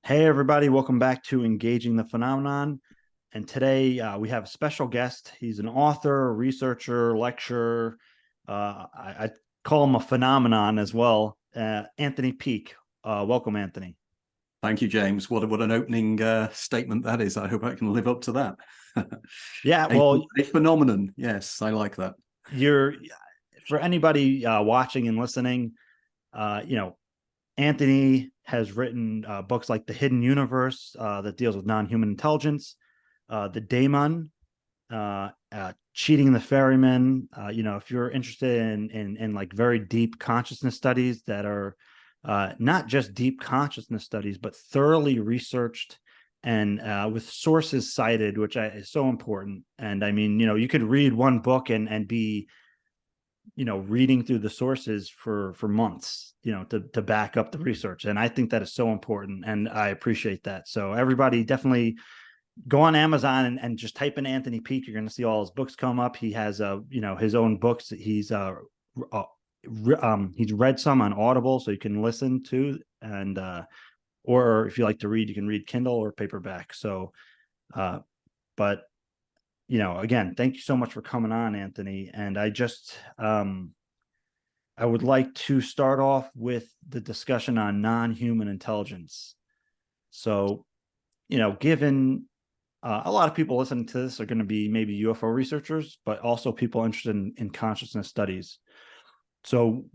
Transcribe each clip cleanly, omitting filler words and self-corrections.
Hey, everybody, welcome back to Engaging the Phenomenon. And today we have a special guest. He's an author, researcher, lecturer. I call him a phenomenon as well. Anthony Peake. Welcome, Anthony. Thank you, James. What an opening statement that is. I hope I can live up to that. Yeah, a, well, a phenomenon. Yes, I like that. you're for anybody watching and listening, you know, Anthony has written books like The Hidden Universe that deals with non-human intelligence, the Damon, Cheating the Ferryman. If you're interested in like very deep consciousness studies that are not just deep consciousness studies, but thoroughly researched and with sources cited, which is so important. And I mean, you could read one book and be reading through the sources for months, to back up the research. And I think that is so important, and I appreciate that. So everybody definitely go on Amazon and just type in Anthony Peake. You're going to see all his books come up. He has his own books. He's read some on Audible, so you can listen to, and or if you like to read, you can read Kindle or paperback. So but again, thank you so much for coming on, Anthony. And I would like to start off with the discussion on non-human intelligence. So, given a lot of people listening to this are going to be maybe UFO researchers, but also people interested in consciousness studies. So,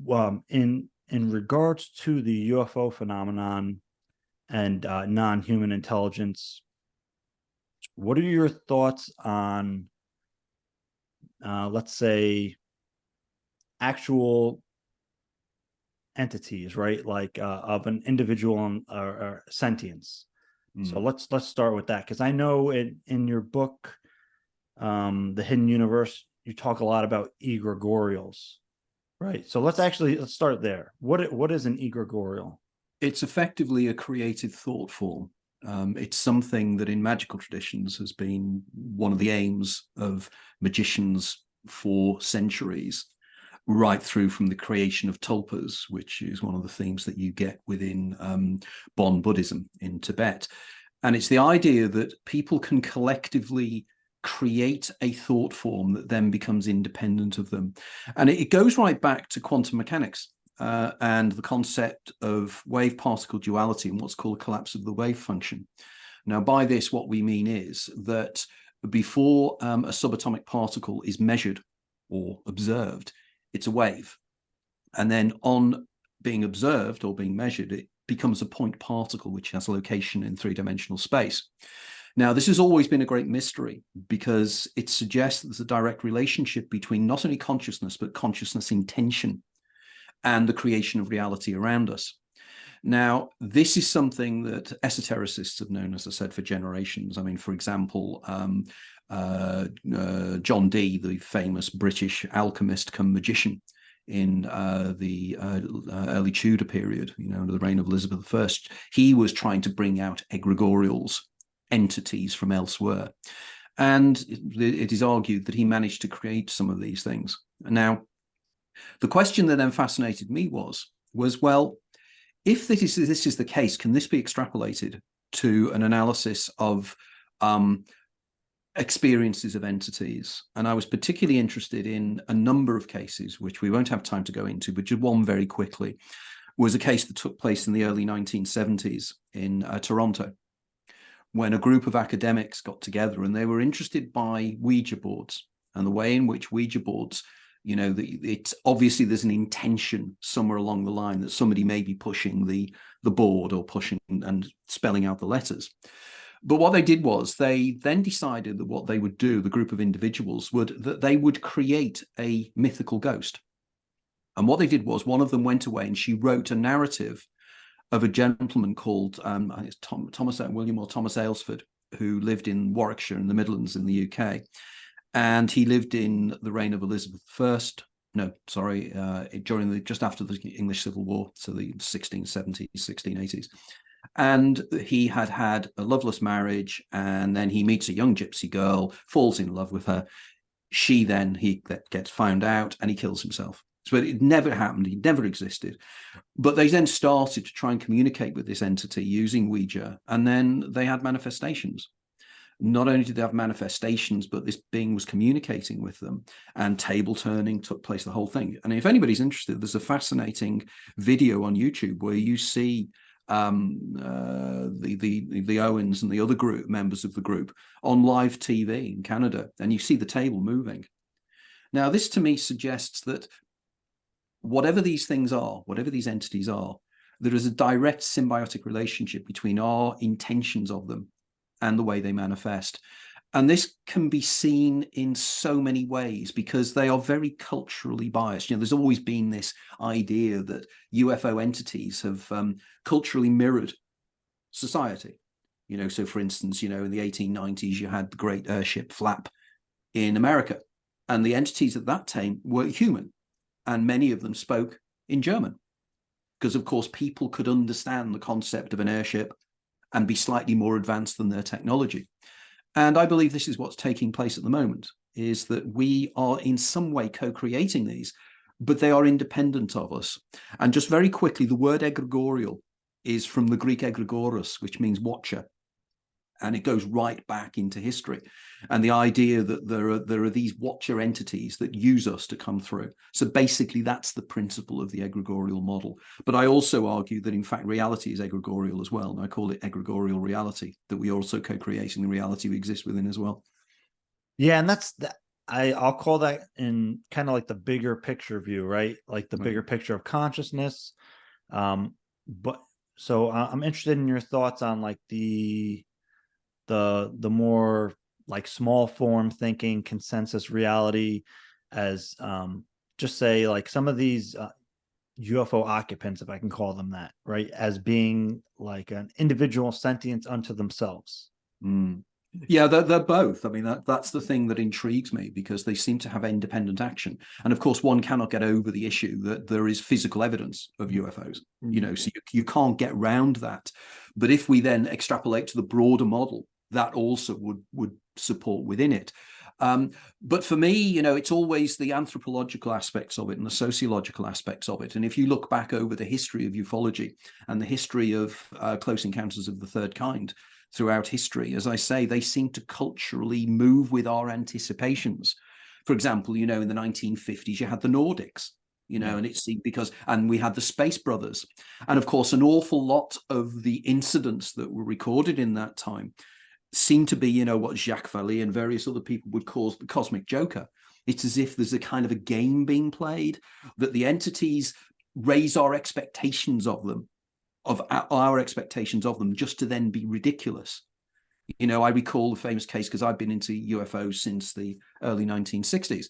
in regards to the UFO phenomenon and non-human intelligence, what are your thoughts on, let's say, actual entities, right? Like of an individual or sentience. So let's start with that, because I know in your book, The Hidden Universe, you talk a lot about egregorials, right? So let's start there. What is an egregorial? It's effectively a creative thought form. It's something that in magical traditions has been one of the aims of magicians for centuries, right through from the creation of tulpas, which is one of the themes that you get within Bon Buddhism in Tibet. And it's the idea that people can collectively create a thought form that then becomes independent of them. And it goes right back to quantum mechanics and the concept of wave-particle duality and what's called a collapse of the wave function. Now, by this, what we mean is that before a subatomic particle is measured or observed, it's a wave. And then on being observed or being measured, it becomes a point particle, which has a location in three-dimensional space. Now, this has always been a great mystery because it suggests that there's a direct relationship between not only consciousness, but consciousness intention and the creation of reality around us. Now, this is something that esotericists have known, as I said, for generations. I mean, for example, John Dee, the famous British alchemist come magician in the early Tudor period, under the reign of Elizabeth I, he was trying to bring out egregorials, entities from elsewhere. And it is argued that he managed to create some of these things. Now, the question that then fascinated me was well, if this is the case, can this be extrapolated to an analysis of experiences of entities? And I was particularly interested in a number of cases, which we won't have time to go into, but just one very quickly, was a case that took place in the early 1970s in Toronto, when a group of academics got together and they were interested by Ouija boards and the way in which Ouija boards, it's obviously there's an intention somewhere along the line that somebody may be pushing the board or pushing and spelling out the letters. But what they did was they then decided that what they would do, the group of individuals, that they would create a mythical ghost. And what they did was one of them went away and she wrote a narrative of a gentleman called William or Thomas Aylesford, who lived in Warwickshire in the Midlands in the UK. And he lived in the reign of Elizabeth I. During just after the English Civil War, so the 1670s, 1680s. And he had a loveless marriage, and then he meets a young gypsy girl, falls in love with her. He gets found out, and he kills himself. So it never happened. It never existed. But they then started to try and communicate with this entity using Ouija, and then they had manifestations. Not only did they have manifestations, but this being was communicating with them, and table turning took place, the whole thing. And if anybody's interested, there's a fascinating video on YouTube where you see the Owens and the other group members of the group on live TV in Canada, and you see the table moving. Now, this to me suggests that whatever these things are, whatever these entities are, there is a direct symbiotic relationship between our intentions of them and the way they manifest. And this can be seen in so many ways because they are very culturally biased. There's always been this idea that UFO entities have culturally mirrored society. So for instance, in the 1890s, you had the great airship flap in America, and the entities at that time were human, and many of them spoke in German because, of course, people could understand the concept of an airship and be slightly more advanced than their technology. And I believe this is what's taking place at the moment, is that we are in some way co-creating these, but they are independent of us. And just very quickly, the word egregorial is from the Greek egregorus, which means watcher. And it goes right back into history. And the idea that there are these watcher entities that use us to come through. So basically, that's the principle of the egregorial model. But I also argue that, in fact, reality is egregorial as well. And I call it egregorial reality, that we are also co-creating the reality we exist within as well. Yeah, and that's that. I'll call that in kind of like the bigger picture view, right? Like the bigger picture of consciousness. But so I'm interested in your thoughts on like the more like small form thinking, consensus reality, as just say like some of these UFO occupants, if I can call them that, right, as being like an individual sentience unto themselves. Yeah, they're both. I mean, that's the thing that intrigues me, because they seem to have independent action. And of course, one cannot get over the issue that there is physical evidence of UFOs, so you can't get round that. But if we then extrapolate to the broader model, that also would support within it. But for me, it's always the anthropological aspects of it and the sociological aspects of it. And if you look back over the history of ufology and the history of close encounters of the third kind throughout history, as I say, they seem to culturally move with our anticipations. For example, in the 1950s, you had the Nordics, and it's because, and we had the Space Brothers. And of course, an awful lot of the incidents that were recorded in that time seem to be, what Jacques Vallée and various other people would call the cosmic joker. It's as if there's a kind of a game being played, that the entities raise our expectations of them, just to then be ridiculous. I recall the famous case, because I've been into UFOs since the early 1960s.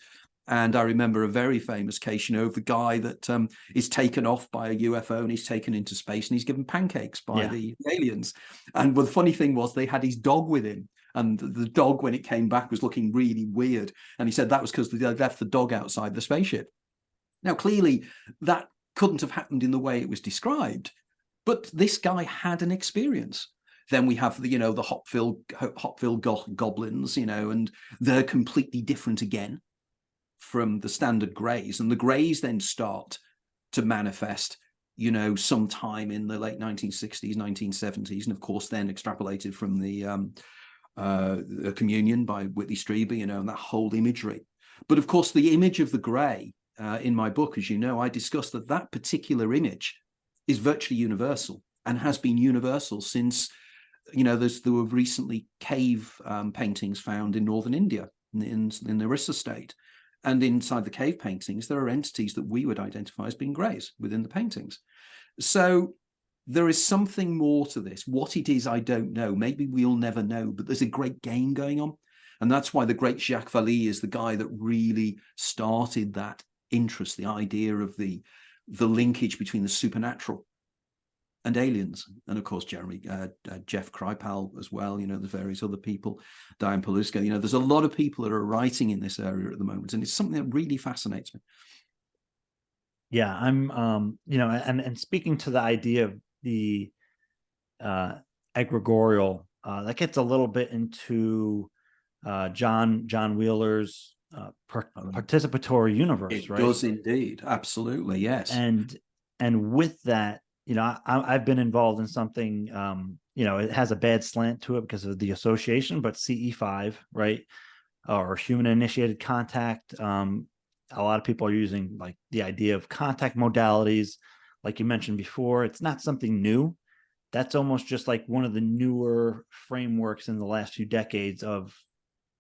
And I remember a very famous case, of the guy that is taken off by a UFO and he's taken into space and he's given pancakes by the aliens. And the funny thing was, they had his dog with him. And the dog, when it came back, was looking really weird. And he said that was because they left the dog outside the spaceship. Now, clearly, that couldn't have happened in the way it was described. But this guy had an experience. Then we have the Hopville goblins, and they're completely different again from the standard Greys. And the Greys then start to manifest, sometime in the late 1960s, 1970s. And of course, then extrapolated from the Communion by Whitley Strieber, and that whole imagery. But of course, the image of the Grey in my book, as you know, I discussed that particular image is virtually universal and has been universal since, there were recently cave paintings found in northern India, in the Orissa state. And inside the cave paintings, there are entities that we would identify as being Greys within the paintings. So there is something more to this. What it is, I don't know. Maybe we'll never know, but there's a great game going on. And that's why the great Jacques Vallée is the guy that really started that interest, the idea of the linkage between the supernatural and aliens. And of course, Jeff Kripal as well, there's various other people, Diane Paluska, there's a lot of people that are writing in this area at the moment. And it's something that really fascinates me. Yeah, I'm, and speaking to the idea of the egregorial, that gets a little bit into John Wheeler's participatory universe, It right? does indeed. Absolutely. Yes. And with that, I've been involved in something, it has a bad slant to it because of the association, but CE5, right? Or human initiated contact. A lot of people are using like the idea of contact modalities, like you mentioned before. It's not something new. That's almost just like one of the newer frameworks in the last few decades of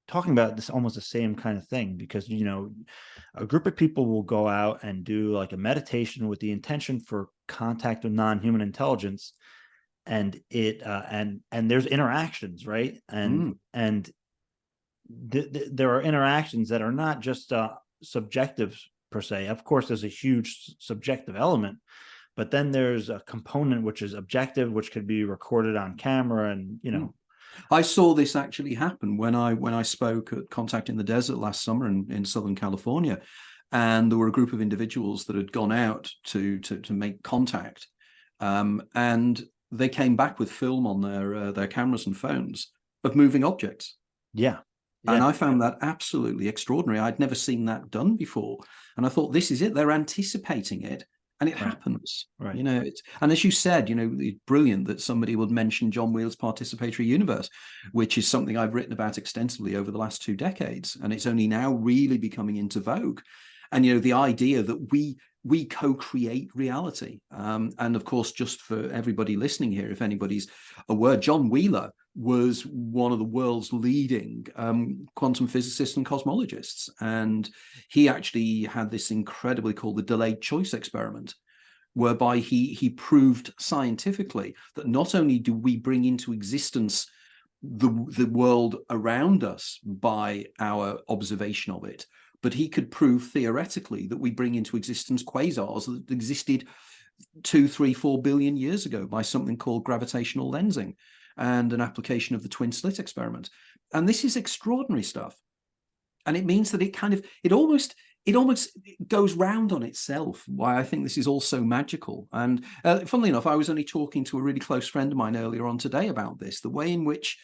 talking about this, almost the same kind of thing, because a group of people will go out and do like a meditation with the intention for contact with non-human intelligence, and there's interactions, right? And there are interactions that are not just subjective per se. Of course, there's a huge subjective element, but then there's a component which is objective, which could be recorded on camera, and I saw this actually happen when I spoke at Contact in the Desert last summer in Southern California, and there were a group of individuals that had gone out to make contact, and they came back with film on their cameras and phones of moving objects. Yeah. And I found that absolutely extraordinary. I'd never seen that done before. And I thought, this is it. They're anticipating it. And it happens. Right. And as you said, it's brilliant that somebody would mention John Wheeler's Participatory Universe, which is something I've written about extensively over the last 2 decades. And it's only now really becoming into vogue. And, the idea that we co-create reality. And of course, just for everybody listening here, if anybody's aware, John Wheeler was one of the world's leading quantum physicists and cosmologists. And he actually had this incredibly called the delayed choice experiment, whereby he proved scientifically that not only do we bring into existence the world around us by our observation of it, but he could prove theoretically that we bring into existence quasars that existed 2, 3, 4 billion years ago by something called gravitational lensing and an application of the twin slit experiment. And this is extraordinary stuff. And it means that it almost goes round on itself, why I think this is all so magical. And funnily enough, I was only talking to a really close friend of mine earlier on today about this, the way in which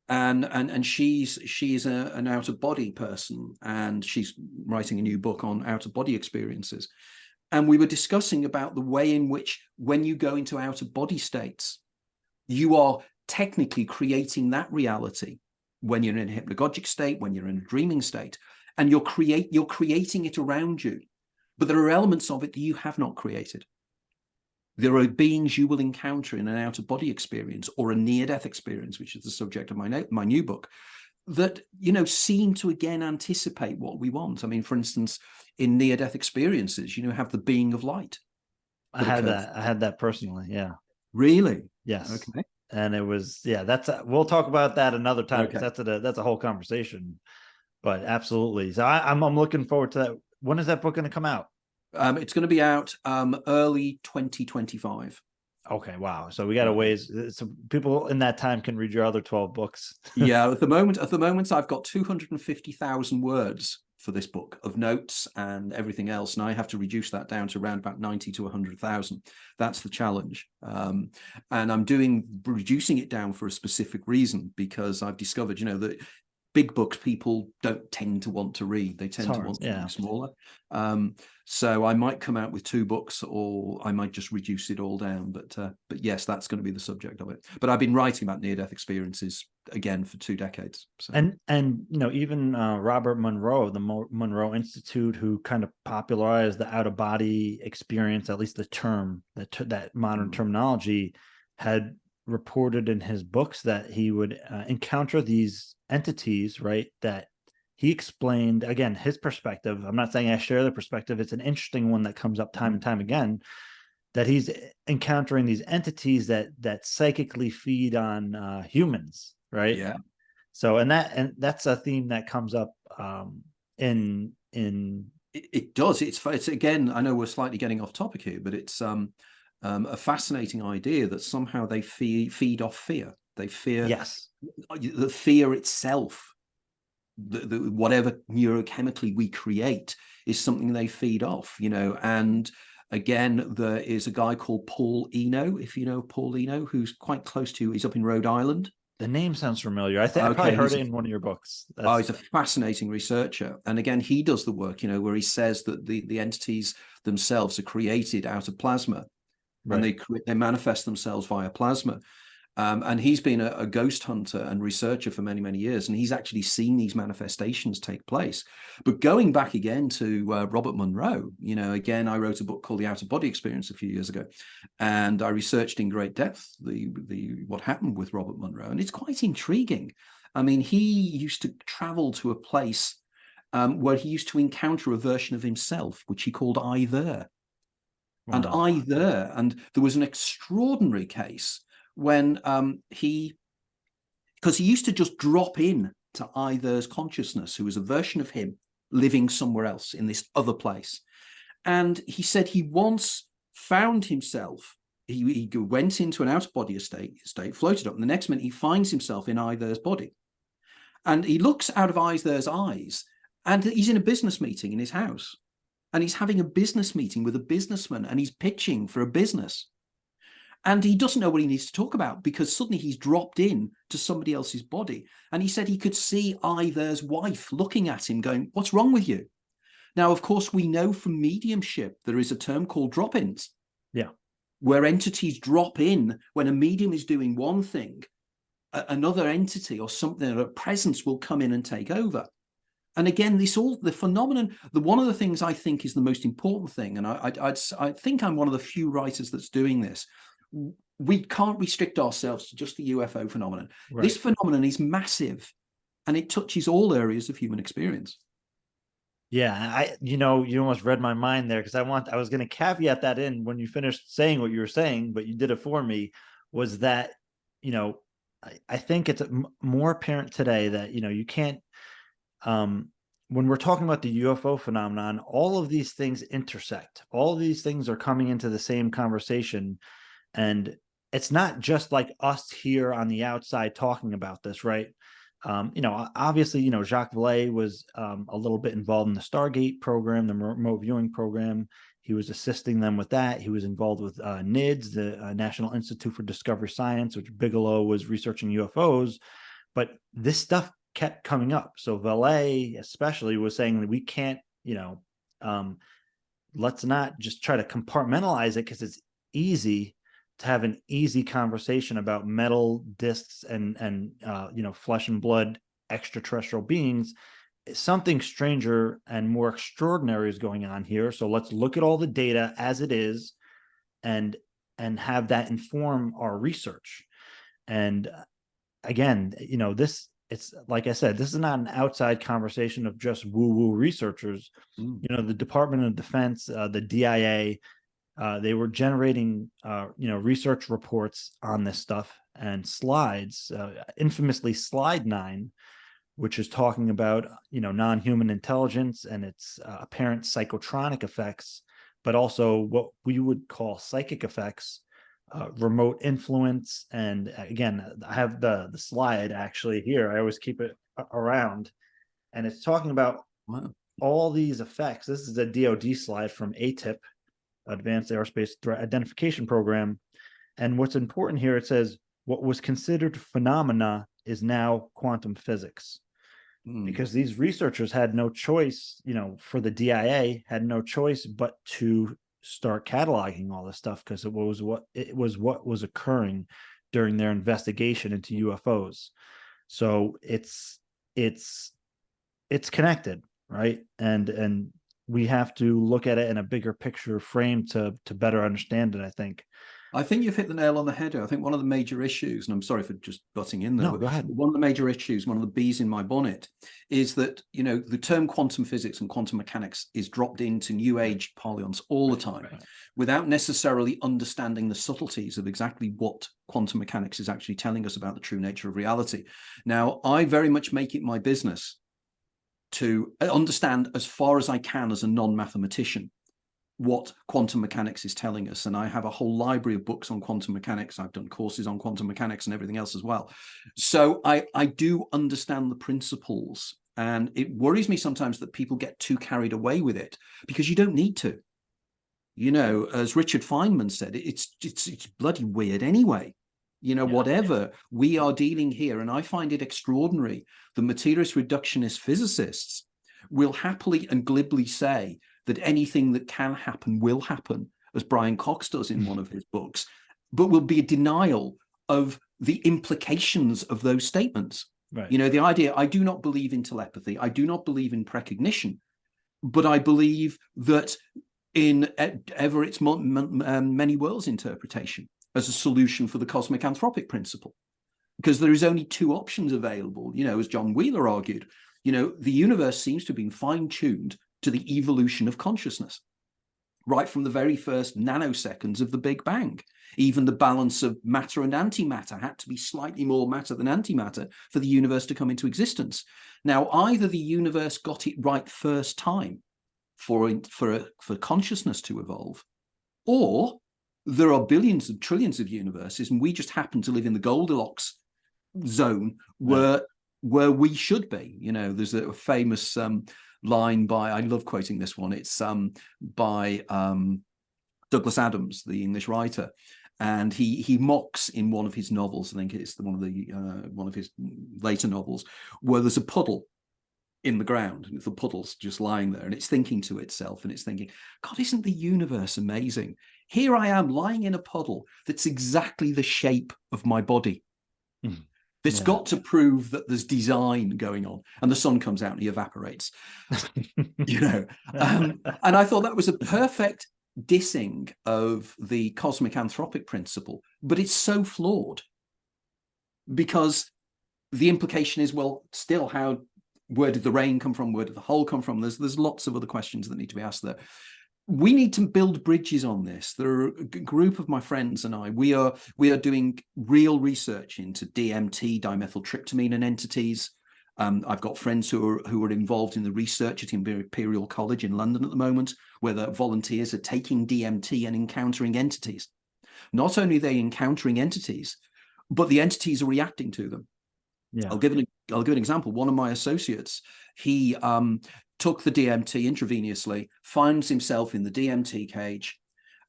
and she's an out-of-body person, and she's writing a new book on out-of-body experiences. And we were discussing about the way in which when you go into out-of-body states, you are technically creating that reality when you're in a hypnagogic state, when you're in a dreaming state, and you're creating it around you. But there are elements of it that you have not created. There are beings you will encounter in an out-of-body experience or a near-death experience, which is the subject of my new book, that seem to again anticipate what we want. I mean, for instance, in near-death experiences, have the being of light. I had that personally. Yeah. Really? Yes. Okay. And it was, we'll talk about that another time, because Okay. that's a whole conversation. But absolutely. So I'm looking forward to that. When is that book going to come out? It's going to be out early 2025. Okay, wow. So we got a ways. So people in that time can read your other 12 books. Yeah, at the moment, I've got 250,000 words for this book of notes and everything else, and I have to reduce that down to around about 90 to 100,000. That's the challenge, and I'm reducing it down for a specific reason, because I've discovered, that big books people don't tend to want to read. They tend to want something smaller. So I might come out with 2 books, or I might just reduce it all down. But yes, that's going to be the subject of it. But I've been writing about near-death experiences again for 2 decades. So. And even Robert Monroe, the Monroe Institute, who kind of popularized the out-of-body experience, at least the term, that modern terminology, had reported in his books that he would encounter these entities, right, that he explained, again, his perspective. I'm not saying I share the perspective. It's an interesting one that comes up time and time again, that he's encountering these entities that psychically feed on humans, right? Yeah. So, and that's a theme that comes up in it does. It's again, I know we're slightly getting off topic here, but it's a fascinating idea that somehow they feed off fear. They fear the fear itself. Whatever neurochemically we create is something they feed off, and again, there is a guy called Paul Eno, if you know Paul Eno, who's quite close to, he's up in Rhode Island, The name sounds familiar. I think I probably Okay, heard it in one of your books. oh, That's he's a fascinating researcher. And again, he does the work, you know, where he says that the entities themselves are created out of plasma, and right. they manifest themselves via plasma. And he's been a ghost hunter and researcher for many, many years, and he's actually seen these manifestations take place. But going back again to Robert Monroe, you know, again, I wrote a book called The Out of Body Experience a few years ago, and I researched in great depth the what happened with Robert Monroe, and it's quite intriguing. I mean, he used to travel to a place where he used to encounter a version of himself, which he called I there. And Wow. I there, and there was an extraordinary case when because he used to just drop in to I there's consciousness, who was a version of him living somewhere else in this other place. And he said he once found himself, he went into an out-of-body state, floated up, and the next minute he finds himself in I there's body. And he looks out of I there's eyes, and he's in a business meeting in his house. And he's having a business meeting with a businessman, and he's pitching for a business. And he doesn't know what he needs to talk about, because suddenly he's dropped in to somebody else's body. And he said he could see I there's wife looking at him going, "What's wrong with you?" Now, of course, we know from mediumship, there is a term called drop-ins. Yeah. Where entities drop in when a medium is doing one thing, another entity or something, a presence will come in and take over. And again, the phenomenon, one of the things I think is the most important thing, and I think I'm one of the few writers that's doing this. We can't restrict ourselves to just the UFO phenomenon. Right. This phenomenon is massive, and it touches all areas of human experience. Yeah, you almost read my mind there, because I was going to caveat that in when you finished saying what you were saying, but you did it for me. Was that, I think it's more apparent today that, you can't, when we're talking about the UFO phenomenon, all of these things intersect. All of these things are coming into the same conversation. And it's not just like us here on the outside talking about this, right? Obviously, Jacques Vallée was a little bit involved in the Stargate program, the remote viewing program. He was assisting them with that. He was involved with NIDS, the National Institute for Discovery Science, which Bigelow was researching UFOs. But this stuff kept coming up. So Vallée especially was saying that we can't, let's not just try to compartmentalize it, because it's easy to have an easy conversation about metal discs and flesh and blood extraterrestrial beings. Something stranger and more extraordinary is going on here. So let's look at all the data as it is, and have that inform our research. And again, it's like I said, this is not an outside conversation of just woo-woo researchers. The Department of Defense, the DIA, they were generating, research reports on this stuff and slides, infamously slide 9, which is talking about, non-human intelligence and its apparent psychotronic effects, but also what we would call psychic effects, remote influence. And again, I have the slide actually here. I always keep it around, and it's talking about all these effects. This is a DoD slide from ATIP, Advanced Aerospace Threat Identification Program. And what's important here, it says what was considered phenomena is now quantum physics. Because these researchers had no choice, for the DIA had no choice but to start cataloging all this stuff, because it was what was occurring during their investigation into UFOs. So it's connected, right? And we have to look at it in a bigger picture frame to better understand it, I think. I think you've hit the nail on the head. I think one of the major issues, and I'm sorry for just butting in there. No, go ahead. One of the major issues, one of the bees in my bonnet, is that, the term quantum physics and quantum mechanics is dropped into new age parlance all the time, without necessarily understanding the subtleties of exactly what quantum mechanics is actually telling us about the true nature of reality. Now, I very much make it my business to understand as far as I can as a non-mathematician what quantum mechanics is telling us. And I have a whole library of books on quantum mechanics. I've done courses on quantum mechanics and everything else as well. So I do understand the principles. And it worries me sometimes that people get too carried away with it, because you don't need to. As Richard Feynman said, it's bloody weird anyway. whatever we are dealing here. And I find it extraordinary that materialist reductionist physicists will happily and glibly say that anything that can happen will happen, as Brian Cox does in one of his books, but will be a denial of the implications of those statements. Right. The idea, I do not believe in telepathy, I do not believe in precognition, but I believe that in Everett's many worlds interpretation as a solution for the cosmic anthropic principle, because there is only two options available. As John Wheeler argued, the universe seems to have been fine-tuned to the evolution of consciousness right from the very first nanoseconds of the Big Bang. Even the balance of matter and antimatter had to be slightly more matter than antimatter for the universe to come into existence. Now, either the universe got it right first time for consciousness to evolve, or there are billions and trillions of universes, and we just happen to live in the Goldilocks zone where we should be. There's a famous line by, I love quoting this one, it's by Douglas Adams, the English writer, and he mocks in one of his novels, I think it's one of his later novels, where there's a puddle in the ground, and the puddle's just lying there, and it's thinking to itself, and it's thinking, God, isn't the universe amazing? Here I am lying in a puddle that's exactly the shape of my body. It's got to prove that there's design going on, and the sun comes out and he evaporates. And I thought that was a perfect dissing of the cosmic anthropic principle, but it's so flawed, because the implication is, well, still, where did the rain come from? Where did the hole come from? There's lots of other questions that need to be asked there. We need to build bridges on this. There are a group of my friends and I, we are doing real research into DMT, dimethyltryptamine, and entities. I've got friends who are involved in the research at Imperial College in London at the moment, where the volunteers are taking DMT and encountering entities. Not only are they encountering entities, but the entities are reacting to them. Yeah. I'll give an example. One of my associates, he took the DMT intravenously, finds himself in the DMT cage,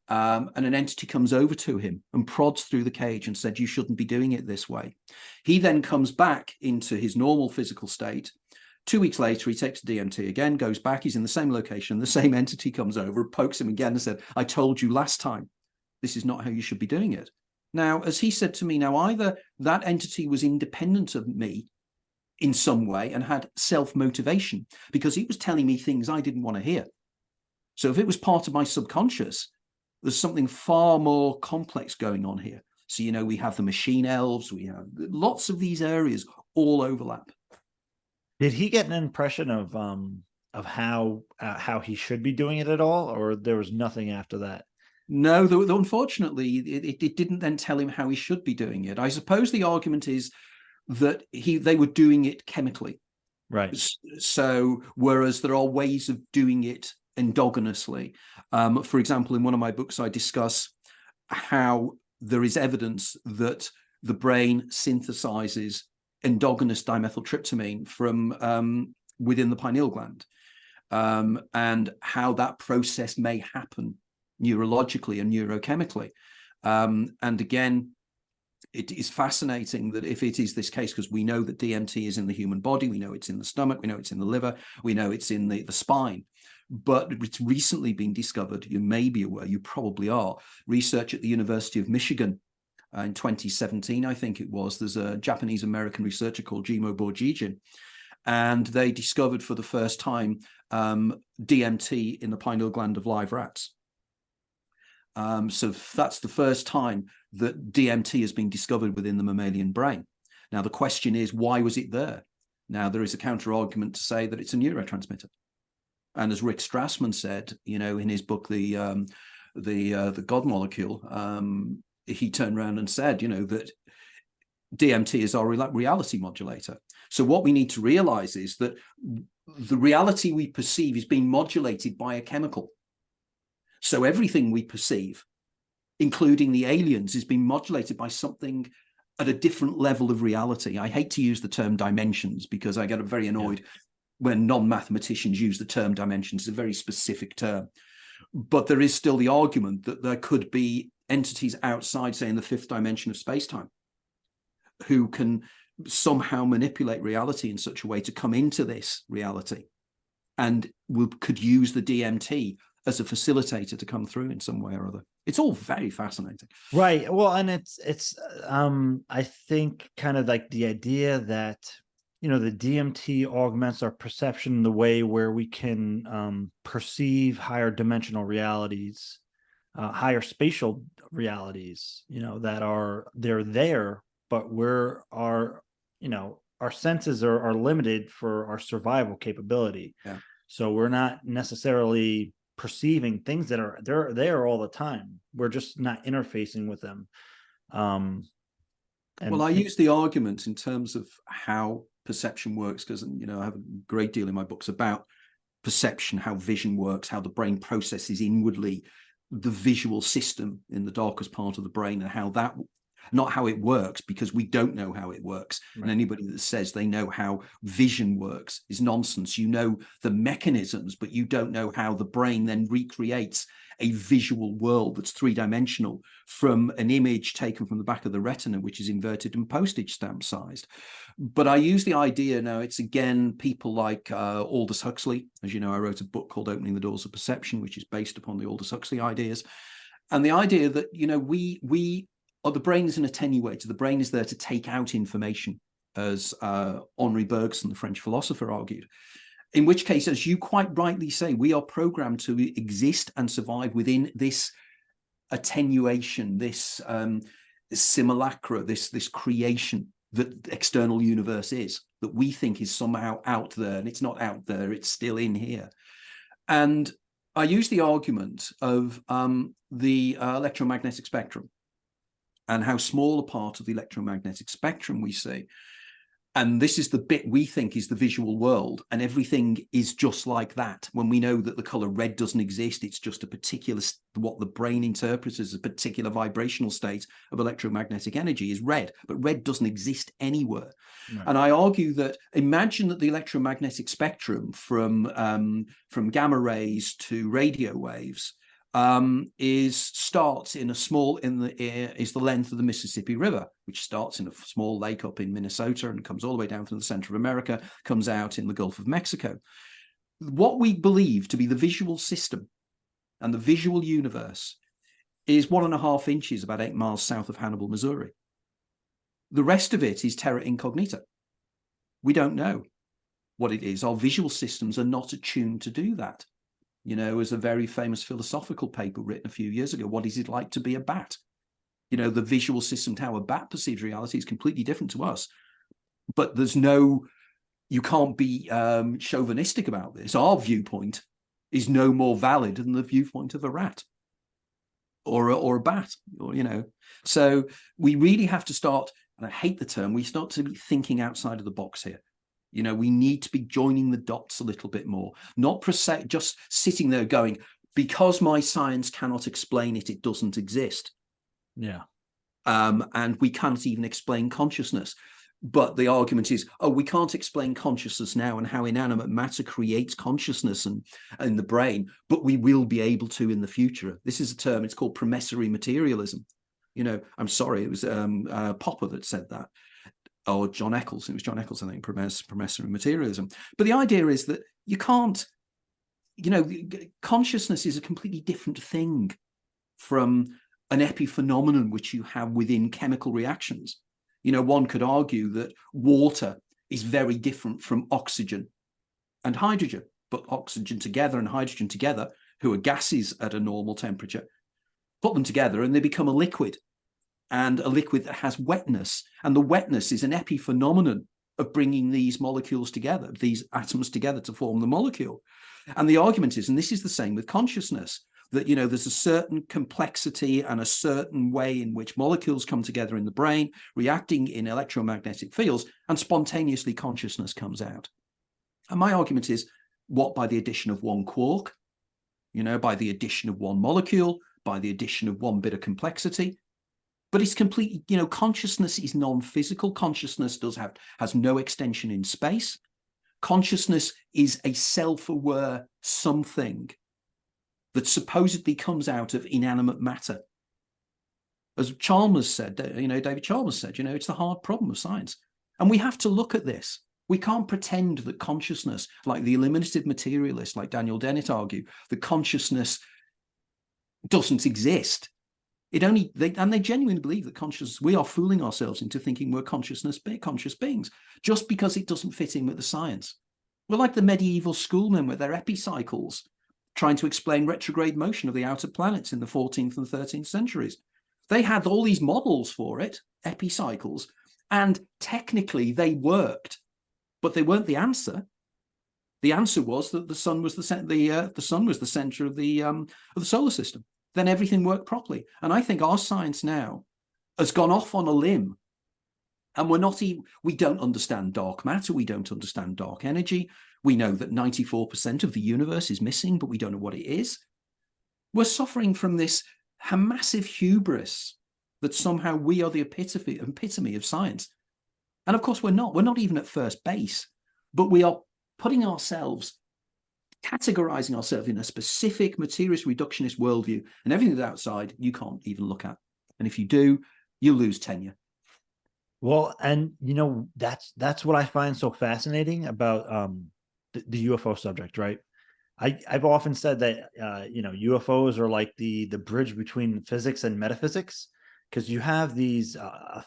and an entity comes over to him and prods through the cage and said, you shouldn't be doing it this way. He then comes back into his normal physical state. 2 weeks later, he takes the DMT again, goes back, he's in the same location, the same entity comes over, pokes him again and said, I told you last time, this is not how you should be doing it. Now, as he said to me, either that entity was independent of me in some way and had self-motivation, because he was telling me things I didn't want to hear. So if it was part of my subconscious, there's something far more complex going on here. So, we have the machine elves, we have lots of these areas all overlap. Did he get an impression of how he should be doing it at all, or there was nothing after that? No, unfortunately, it didn't then tell him how he should be doing it. I suppose the argument is that they were doing it chemically. Right. So, whereas there are ways of doing it endogenously. For example, in one of my books, I discuss how there is evidence that the brain synthesizes endogenous dimethyltryptamine from within the pineal gland, and how that process may happen neurologically and neurochemically. And again, it is fascinating that if it is this case, because we know that DMT is in the human body, we know it's in the stomach, we know it's in the liver, we know it's in the spine, but it's recently been discovered, you may be aware, you probably are, research at the University of Michigan in 2017, I think it was, there's a Japanese-American researcher called Jimo Borjigin, and they discovered for the first time DMT in the pineal gland of live rats. So that's the first time that DMT has been discovered within the mammalian brain. Now, the question is, why was it there? Now, there is a counter argument to say that it's a neurotransmitter. And as Rick Strassman said, in his book, the God Molecule, he turned around and said, that DMT is our reality modulator. So what we need to realize is that the reality we perceive is being modulated by a chemical. So everything we perceive, including the aliens, is being modulated by something at a different level of reality. I hate to use the term dimensions because I get very annoyed when non-mathematicians use the term dimensions. It's a very specific term. But there is still the argument that there could be entities outside, say, in the fifth dimension of space-time. who can somehow manipulate reality in such a way to come into this reality, and could use the DMT as a facilitator to come through in some way or other. It's all very fascinating. Right. Well, and it's I think kind of like the idea that, you know, the DMT augments our perception in the way where we can perceive higher dimensional realities, higher spatial realities, you know, they're there, but you know, our senses are limited for our survival capability. Yeah. So we're not necessarily perceiving things that are they're there all the time. We're just not interfacing with them. Well, I use the argument in terms of how perception works, because, you know, I have a great deal in my books about perception, how vision works, how the brain processes inwardly the visual system in the darkest part of the brain, and how that, not how it works, because we don't know how it works. Right. And anybody that says they know how vision works is nonsense. You know the mechanisms, but you don't know how the brain then recreates a visual world that's three-dimensional from an image taken from the back of the retina, which is inverted and postage stamp sized. But I use the idea now, it's again people like Aldous Huxley. As you know, I wrote a book called Opening the Doors of Perception, which is based upon the Aldous Huxley ideas. And the idea that, you know, the brain is an attenuator. The brain is there to take out information, as Henri Bergson, the French philosopher, argued. In which case, as you quite rightly say, we are programmed to exist and survive within this attenuation, this simulacra, this creation that the external universe is, that we think is somehow out there, and it's not out there, it's still in here. And I use the argument of the electromagnetic spectrum, and how small a part of the electromagnetic spectrum we see. And this is the bit we think is the visual world, and everything is just like that. When we know that the color red doesn't exist, it's just a particular, what the brain interprets as a particular vibrational state of electromagnetic energy is red, but red doesn't exist anywhere. Right. And I argue that, imagine that the electromagnetic spectrum from gamma rays to radio waves starts in a small, is the length of the Mississippi River, which starts in a small lake up in Minnesota and comes all the way down to the center of America, comes out in the Gulf of Mexico. What we believe to be the visual system and the visual universe is 1.5 inches, about 8 miles south of Hannibal, Missouri. The rest of it is terra incognita. We don't know what it is. Our visual systems are not attuned to do that. You know, as a very famous philosophical paper written a few years ago, what is it like to be a bat? You know, the visual system, how a bat perceives reality is completely different to us. But there's no, you can't be chauvinistic about this. Our viewpoint is no more valid than the viewpoint of a rat or a bat, or, you know. So we really have to start, and I hate the term, we start to be thinking outside of the box here. You know, we need to be joining the dots a little bit more, not just sitting there going, because my science cannot explain it, it doesn't exist. Yeah. And we can't even explain consciousness. But the argument is, oh, we can't explain consciousness now and how inanimate matter creates consciousness and in the brain, but we will be able to in the future. This is a term, it's called promissory materialism. You know, I'm sorry, it was Popper that said that. Or John Eccles, it was John Eccles, I think, promissory materialism. But the idea is that you can't, you know, consciousness is a completely different thing from an epiphenomenon which you have within chemical reactions. You know, one could argue that water is very different from oxygen and hydrogen, but oxygen together and hydrogen together, who are gases at a normal temperature, put them together and they become a liquid. And a liquid that has wetness, and the wetness is an epiphenomenon of bringing these molecules together, these atoms together to form the molecule. And the argument is, and this is the same with consciousness, that, you know, there's a certain complexity and a certain way in which molecules come together in the brain, reacting in electromagnetic fields, and spontaneously consciousness comes out. And my argument is, what, by the addition of one quark, you know, by the addition of one molecule, by the addition of one bit of complexity. But it's completely, you know, consciousness is non-physical. Consciousness has no extension in space. Consciousness is a self-aware something that supposedly comes out of inanimate matter. As Chalmers said, David Chalmers said, it's the hard problem of science. And we have to look at this. We can't pretend that consciousness, like the eliminative materialists, like Daniel Dennett argue, that consciousness doesn't exist. They genuinely believe that consciousness, we are fooling ourselves into thinking we're conscious beings, just because it doesn't fit in with the science. We're like the medieval schoolmen with their epicycles, trying to explain retrograde motion of the outer planets in the 14th and 13th centuries. They had all these models for it, epicycles, and technically they worked, but they weren't the answer. The answer was that the sun was the center of the solar system. Then everything worked properly. And I think our science now has gone off on a limb, and we don't understand dark matter. We don't understand dark energy. We know that 94% of the universe is missing, but we don't know what it is. We're suffering from this massive hubris that somehow we are the epitome of science. And of course, we're not. We're not even at first base, but we are categorizing ourselves in a specific materialist reductionist worldview, and everything that's outside you can't even look at. And if you do, you lose tenure. Well, and that's what I find so fascinating about the UFO subject, right? I've often said that UFOs are like the bridge between physics and metaphysics, because you have these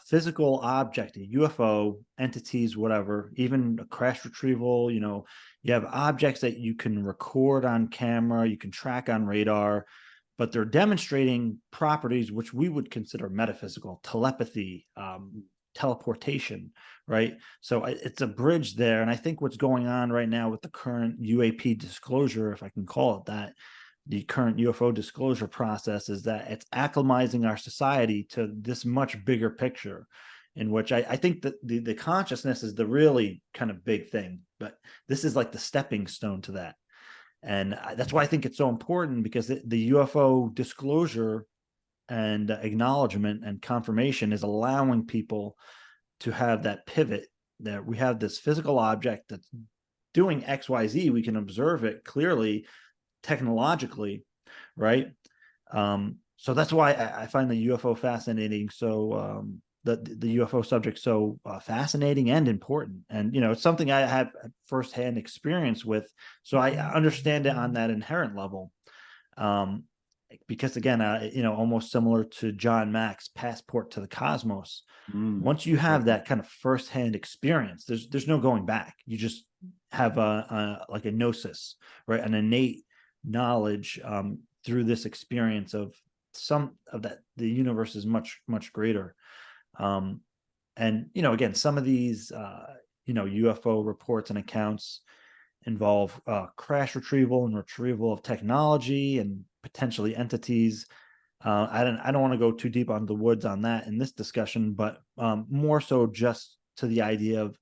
physical object, a UFO, entities, whatever, even a crash retrieval. You have objects that you can record on camera, you can track on radar, but they're demonstrating properties which we would consider metaphysical: telepathy, teleportation, right? So it's a bridge there. And I think what's going on right now with the current UAP disclosure, if I can call it that, the current UFO disclosure process, is that it's acclimatizing our society to this much bigger picture, in which I think that the consciousness is the really kind of big thing, but this is like the stepping stone to that. And that's why I think it's so important, because the UFO disclosure and acknowledgement and confirmation is allowing people to have that pivot, that we have this physical object that's doing XYZ. We can observe it clearly, technologically, right? So that's why I find the UFO fascinating. So the UFO subject so fascinating and important. And it's something I have firsthand experience with, so I understand it on that inherent level. Because again, almost similar to John Mack's Passport to the Cosmos. Once you have that kind of firsthand experience, there's no going back. You just have like a gnosis, right? An innate knowledge through this experience of that the universe is much, much greater. And again, some of these UFO reports and accounts involve crash retrieval and retrieval of technology and potentially entities. I don't want to go too deep on the woods on that in this discussion, but more so just to the idea of,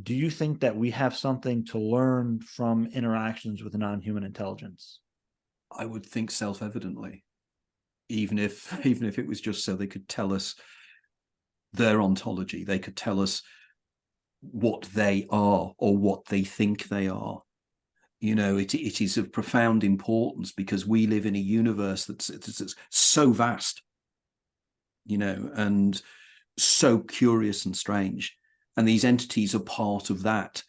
do you think that we have something to learn from interactions with non-human intelligence? I would think self-evidently, even if it was just so they could tell us their ontology, they could tell us what they are or what they think they are. It is of profound importance, because we live in a universe that's so vast, and so curious and strange. And these entities are part of that.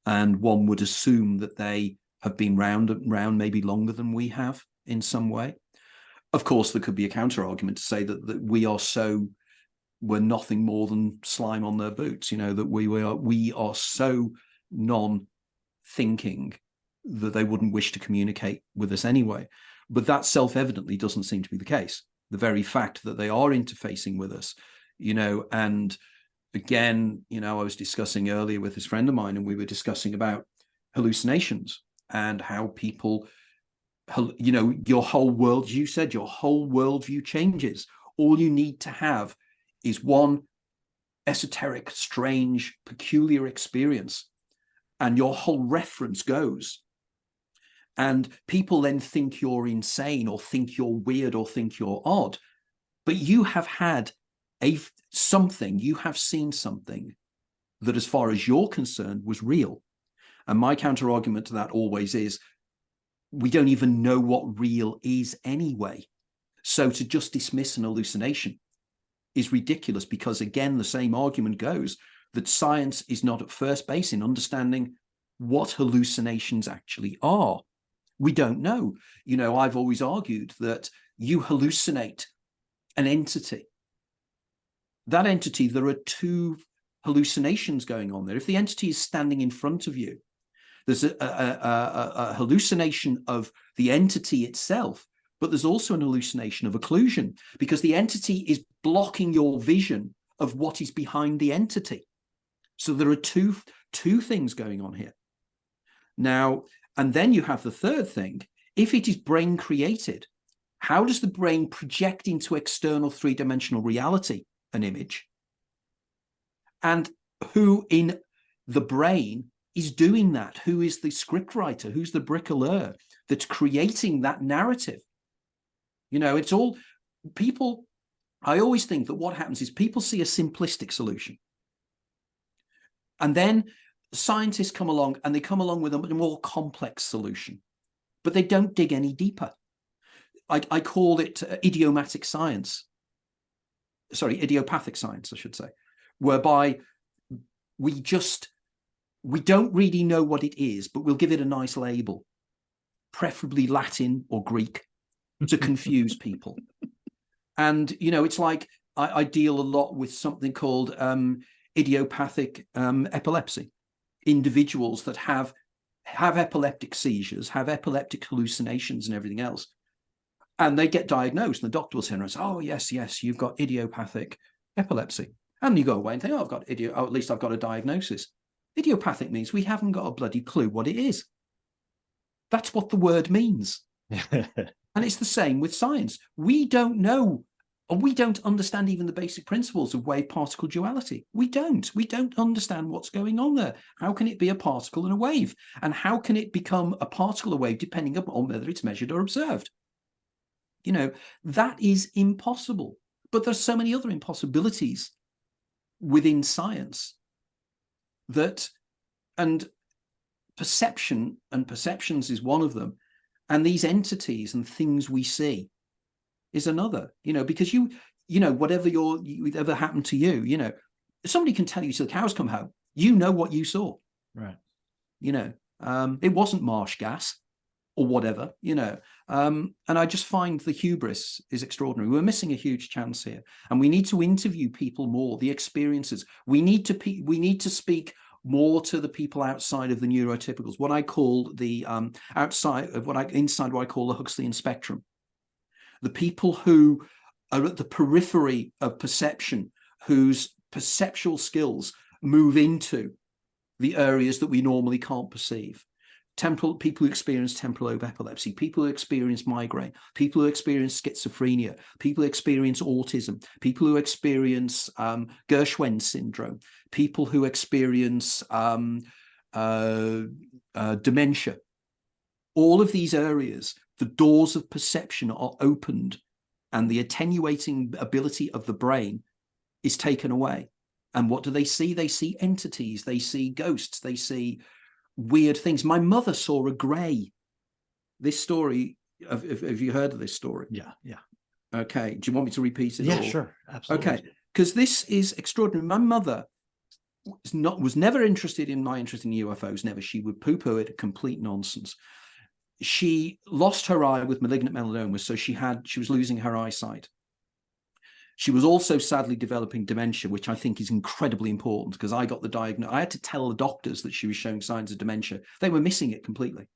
And one would assume that they have been round maybe longer than we have in some way. Of course, there could be a counter argument to say that we're nothing more than slime on their boots, that we are so non-thinking that they wouldn't wish to communicate with us anyway. But that self-evidently doesn't seem to be the case. The very fact that they are interfacing with us, and again, I was discussing earlier with this friend of mine, and we were discussing about hallucinations and how people, your whole world, you said your whole worldview changes. All you need to have is one esoteric, strange, peculiar experience, and your whole reference goes. And people then think you're insane, or think you're weird, or think you're odd. But you have had you have seen something that, as far as you're concerned, was real. And my counter argument to that always is, we don't even know what real is anyway. So to just dismiss an hallucination is ridiculous, because again, the same argument goes that science is not at first base in understanding what hallucinations actually are. We don't know. You know, I've always argued that you hallucinate an entity. That entity, there are two hallucinations going on there. If the entity is standing in front of you, there's a hallucination of the entity itself, but there's also an hallucination of occlusion, because the entity is blocking your vision of what is behind the entity. So there are two things going on here. Now, and then you have the third thing. If it is brain created, how does the brain project into external three-dimensional reality an image? And who in the brain is doing that? Who is the script writer? Who's the bricoleur that's creating that narrative? You know, it's all people. I always think that what happens is people see a simplistic solution, and then scientists come along and they come along with a more complex solution, but they don't dig any deeper. I call it idiopathic science, I should say, whereby we don't really know what it is, but we'll give it a nice label, preferably Latin or Greek, to confuse people. And, you know, it's like I deal a lot with something called idiopathic epilepsy. Individuals that have epileptic seizures, have epileptic hallucinations and everything else. And they get diagnosed, and the doctor will say, oh, yes, you've got idiopathic epilepsy. And you go away and think, oh, at least I've got a diagnosis. Idiopathic means we haven't got a bloody clue what it is. That's what the word means. And it's the same with science. We don't know, and we don't understand even the basic principles of wave-particle duality. We don't understand what's going on there. How can it be a particle and a wave? And how can it become a particle or wave depending upon whether it's measured or observed? You know, that is impossible. But there's so many other impossibilities within science and perceptions is one of them. And these entities and things we see is another, you know, because you know, whatever happened to you, you know, somebody can tell you till the cows come home, you know what you saw. Right. You know, it wasn't marsh gas or whatever, you know. And I just find the hubris is extraordinary. We're missing a huge chance here. And we need to interview people more, the experiences. We need to speak more to the people outside of the neurotypicals, what I call the inside what I call the Huxleyan spectrum. The people who are at the periphery of perception, whose perceptual skills move into the areas that we normally can't perceive. People who experience temporal lobe epilepsy, people who experience migraine, people who experience schizophrenia, people who experience autism, people who experience Gershwin syndrome, people who experience dementia. All of these areas, the doors of perception are opened, and the attenuating ability of the brain is taken away. And what do they see? They see entities, they see ghosts, they see weird things. My mother saw a grey. This story, have you heard of this story? Yeah. Okay. Do you want me to repeat it? Yeah, sure. Absolutely. Okay. Because this is extraordinary. My mother was never interested in my interest in UFOs, never. She would poo-poo it, complete nonsense. She lost her eye with malignant melanoma, so she was losing her eyesight. She was also sadly developing dementia, which I think is incredibly important, because I got the diagnosis. I had to tell the doctors that she was showing signs of dementia. They were missing it completely.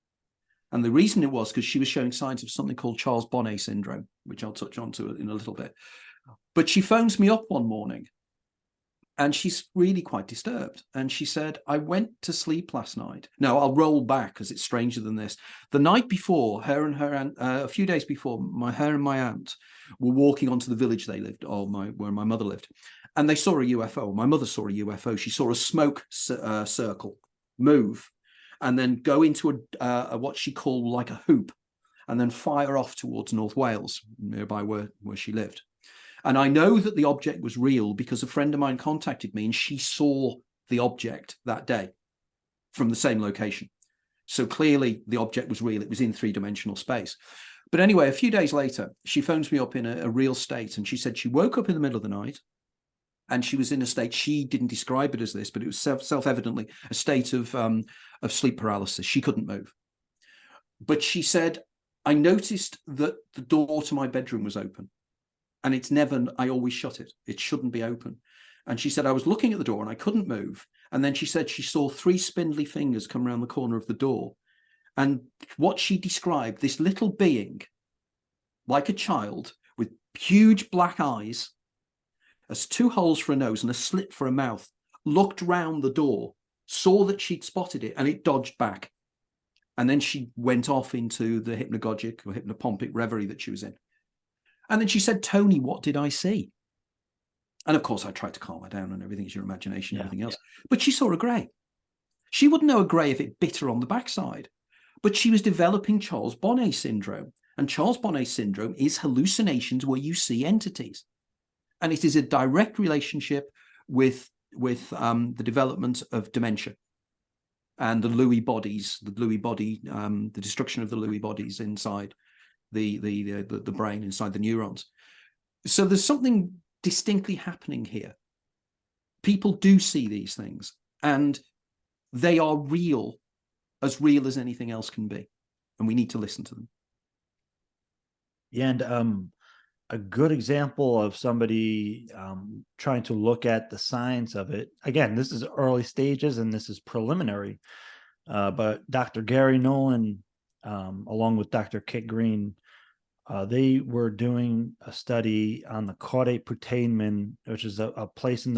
And the reason it was because she was showing signs of something called Charles Bonnet syndrome, which I'll touch on to in a little bit. But she phones me up one morning, and she's really quite disturbed. And she said, I went to sleep last night. No, I'll roll back because it's stranger than this. The night before, a few days before, her and my aunt were walking onto the village they lived, where my mother lived. And they saw a UFO. My mother saw a UFO. She saw a smoke circle move and then go into a what she called like a hoop, and then fire off towards North Wales, nearby where she lived. And I know that the object was real because a friend of mine contacted me and she saw the object that day from the same location. So clearly the object was real. It was in three-dimensional space. But anyway, a few days later, she phones me up in a real state, and she said she woke up in the middle of the night, and she was in a state, she didn't describe it as this, but it was self-evidently a state of sleep paralysis. She couldn't move. But she said, I noticed that the door to my bedroom was open, and it's never, I always shut it. It shouldn't be open. And she said, I was looking at the door and I couldn't move. And then she said she saw 3 spindly fingers come around the corner of the door. And what she described, this little being, like a child, with huge black eyes, has 2 holes for a nose and a slit for a mouth, looked round the door, saw that she'd spotted it, and it dodged back. And then she went off into the hypnagogic or hypnopompic reverie that she was in. And then she said, Tony, what did I see? And of course, I tried to calm her down, and everything is your imagination, everything else. But she saw a grey. She wouldn't know a grey if it bit her on the backside. But she was developing Charles Bonnet syndrome. And Charles Bonnet syndrome is hallucinations where you see entities. And it is a direct relationship with the development of dementia and the Lewy bodies, the destruction of the Lewy bodies inside the brain, inside the neurons. So there's something distinctly happening here. People do see these things, and they are real as anything else can be, and we need to listen to them. Yeah, and a good example of somebody trying to look at the science of it. Again, this is early stages and this is preliminary, but Dr. Gary Nolan, along with Dr. Kit Green, they were doing a study on the caudate putamen, which is a place in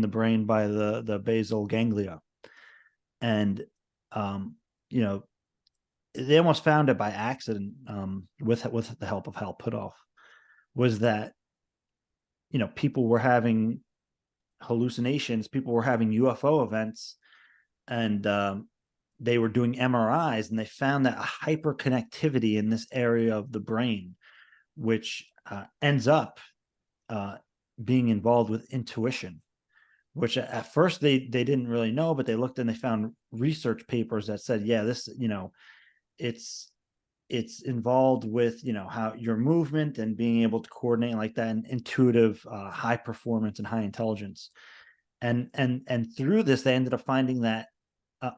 the brain by the basal ganglia, and they almost found it by accident, with the help of Hal Puthoff, was that people were having hallucinations, people were having UFO events, and they were doing MRIs, and they found that a hyperconnectivity in this area of the brain, which ends up being involved with intuition, which at first they didn't really know, but they looked and they found research papers that said, yeah, this, it's involved with, how your movement and being able to coordinate like that, and intuitive, high performance and high intelligence. And through this, they ended up finding that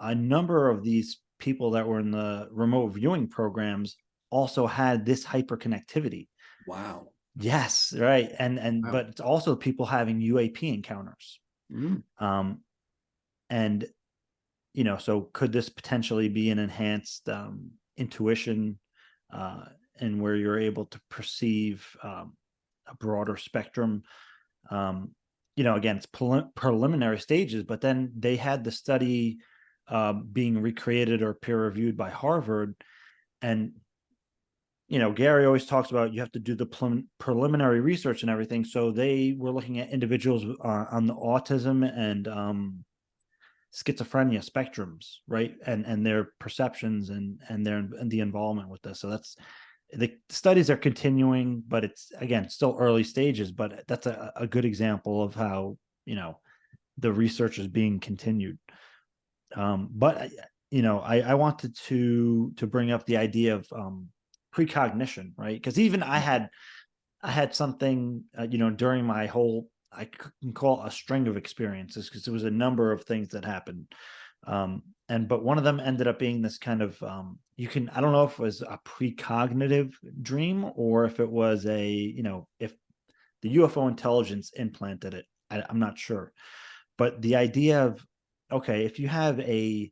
a number of these people that were in the remote viewing programs also had this hyperconnectivity. Wow. Yes, right. And wow. But it's also people having UAP encounters. And so could this potentially be an enhanced intuition, and where you're able to perceive a broader spectrum? Again, it's preliminary stages, but then they had the study being recreated or peer reviewed by Harvard. And Gary always talks about you have to do the preliminary research and everything. So they were looking at individuals on the autism and schizophrenia spectrums, right? And their perceptions and the involvement with this. So that's, the studies are continuing, but it's, again, still early stages, but that's a good example of how, the research is being continued. But I wanted to bring up the idea of precognition, right? Because even I had something, during my whole, I can call it a string of experiences, because there was a number of things that happened. But one of them ended up being this kind of, I don't know if it was a precognitive dream or if it was if the UFO intelligence implanted it. I'm not sure. But the idea of, okay, if you have a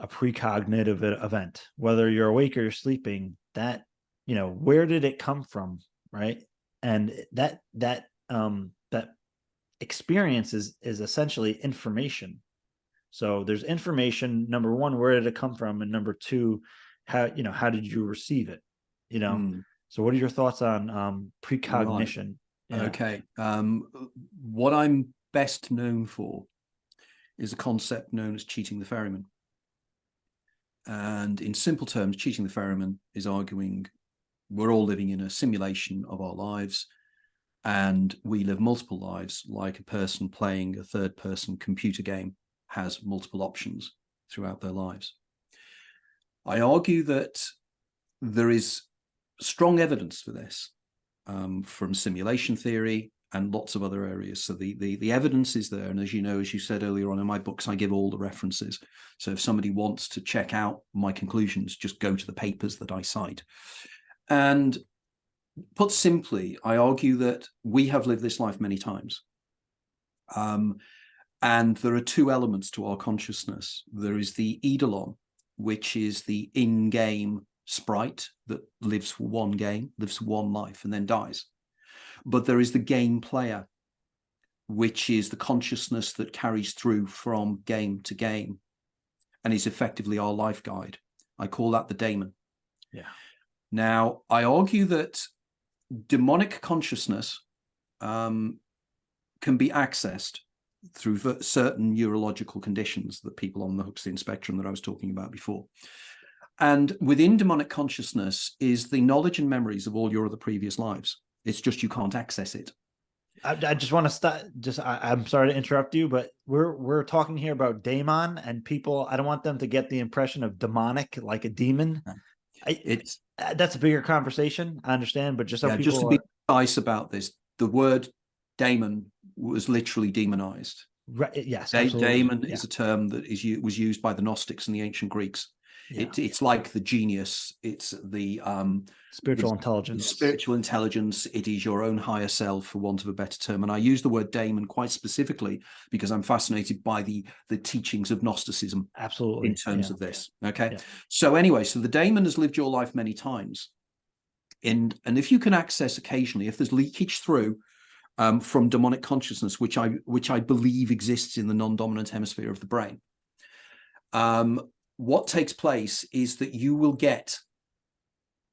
precognitive event, whether you're awake or you're sleeping, that, where did it come from, right? And that experience is essentially information. So there's information, number one, where did it come from? And number two, how did you receive it? So what are your thoughts on precognition? Right. Yeah. Okay. What I'm best known for is a concept known as cheating the ferryman. And in simple terms, cheating the ferryman is arguing we're all living in a simulation of our lives, and we live multiple lives, like a person playing a third-person computer game has multiple options throughout their lives. I argue that there is strong evidence for this from simulation theory and lots of other areas. So the evidence is there. And as you know, as you said earlier on in my books, I give all the references. So if somebody wants to check out my conclusions, just go to the papers that I cite. And put simply, I argue that we have lived this life many times. And there are two elements to our consciousness. There is the eidolon, which is the in-game sprite that lives for one game, lives for one life, and then dies. But there is the game player, which is the consciousness that carries through from game to game and is effectively our life guide. I call that the Damon. Yeah. Now, I argue that demonic consciousness can be accessed through certain neurological conditions that people on the Huxleyan spectrum that I was talking about before. And within demonic consciousness is the knowledge and memories of all your other previous lives. It's just you can't access it. I just want to start. I'm sorry to interrupt you, but we're talking here about Damon, and people. I don't want them to get the impression of demonic, like a demon. That's a bigger conversation. I understand, but just so people just to be precise about this, the word Damon was literally demonized. Right, yes, absolutely. Damon is a term that was used by the Gnostics and the ancient Greeks. Yeah. It's like the genius. It's the spiritual intelligence. Spiritual intelligence. It is your own higher self, for want of a better term. And I use the word Damon quite specifically because I'm fascinated by the teachings of Gnosticism. Absolutely. In terms of this. Okay. Yeah. So anyway, so the Damon has lived your life many times. And if you can access occasionally, if there's leakage through from demonic consciousness, which I believe exists in the non-dominant hemisphere of the brain, what takes place is that you will get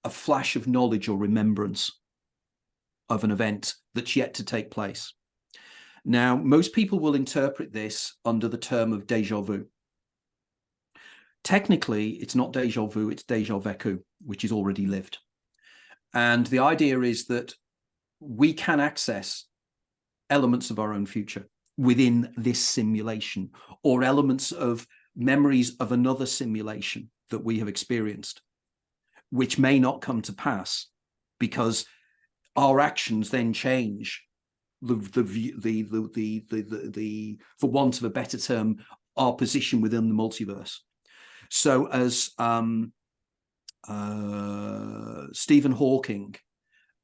a flash of knowledge or remembrance of an event that's yet to take place. Now, most people will interpret this under the term of déjà vu. Technically, it's not déjà vu, it's déjà vécu, which is already lived. And the idea is that we can access elements of our own future within this simulation, or elements of memories of another simulation that we have experienced, which may not come to pass because our actions then change the for want of a better term, our position within the multiverse. So as Stephen Hawking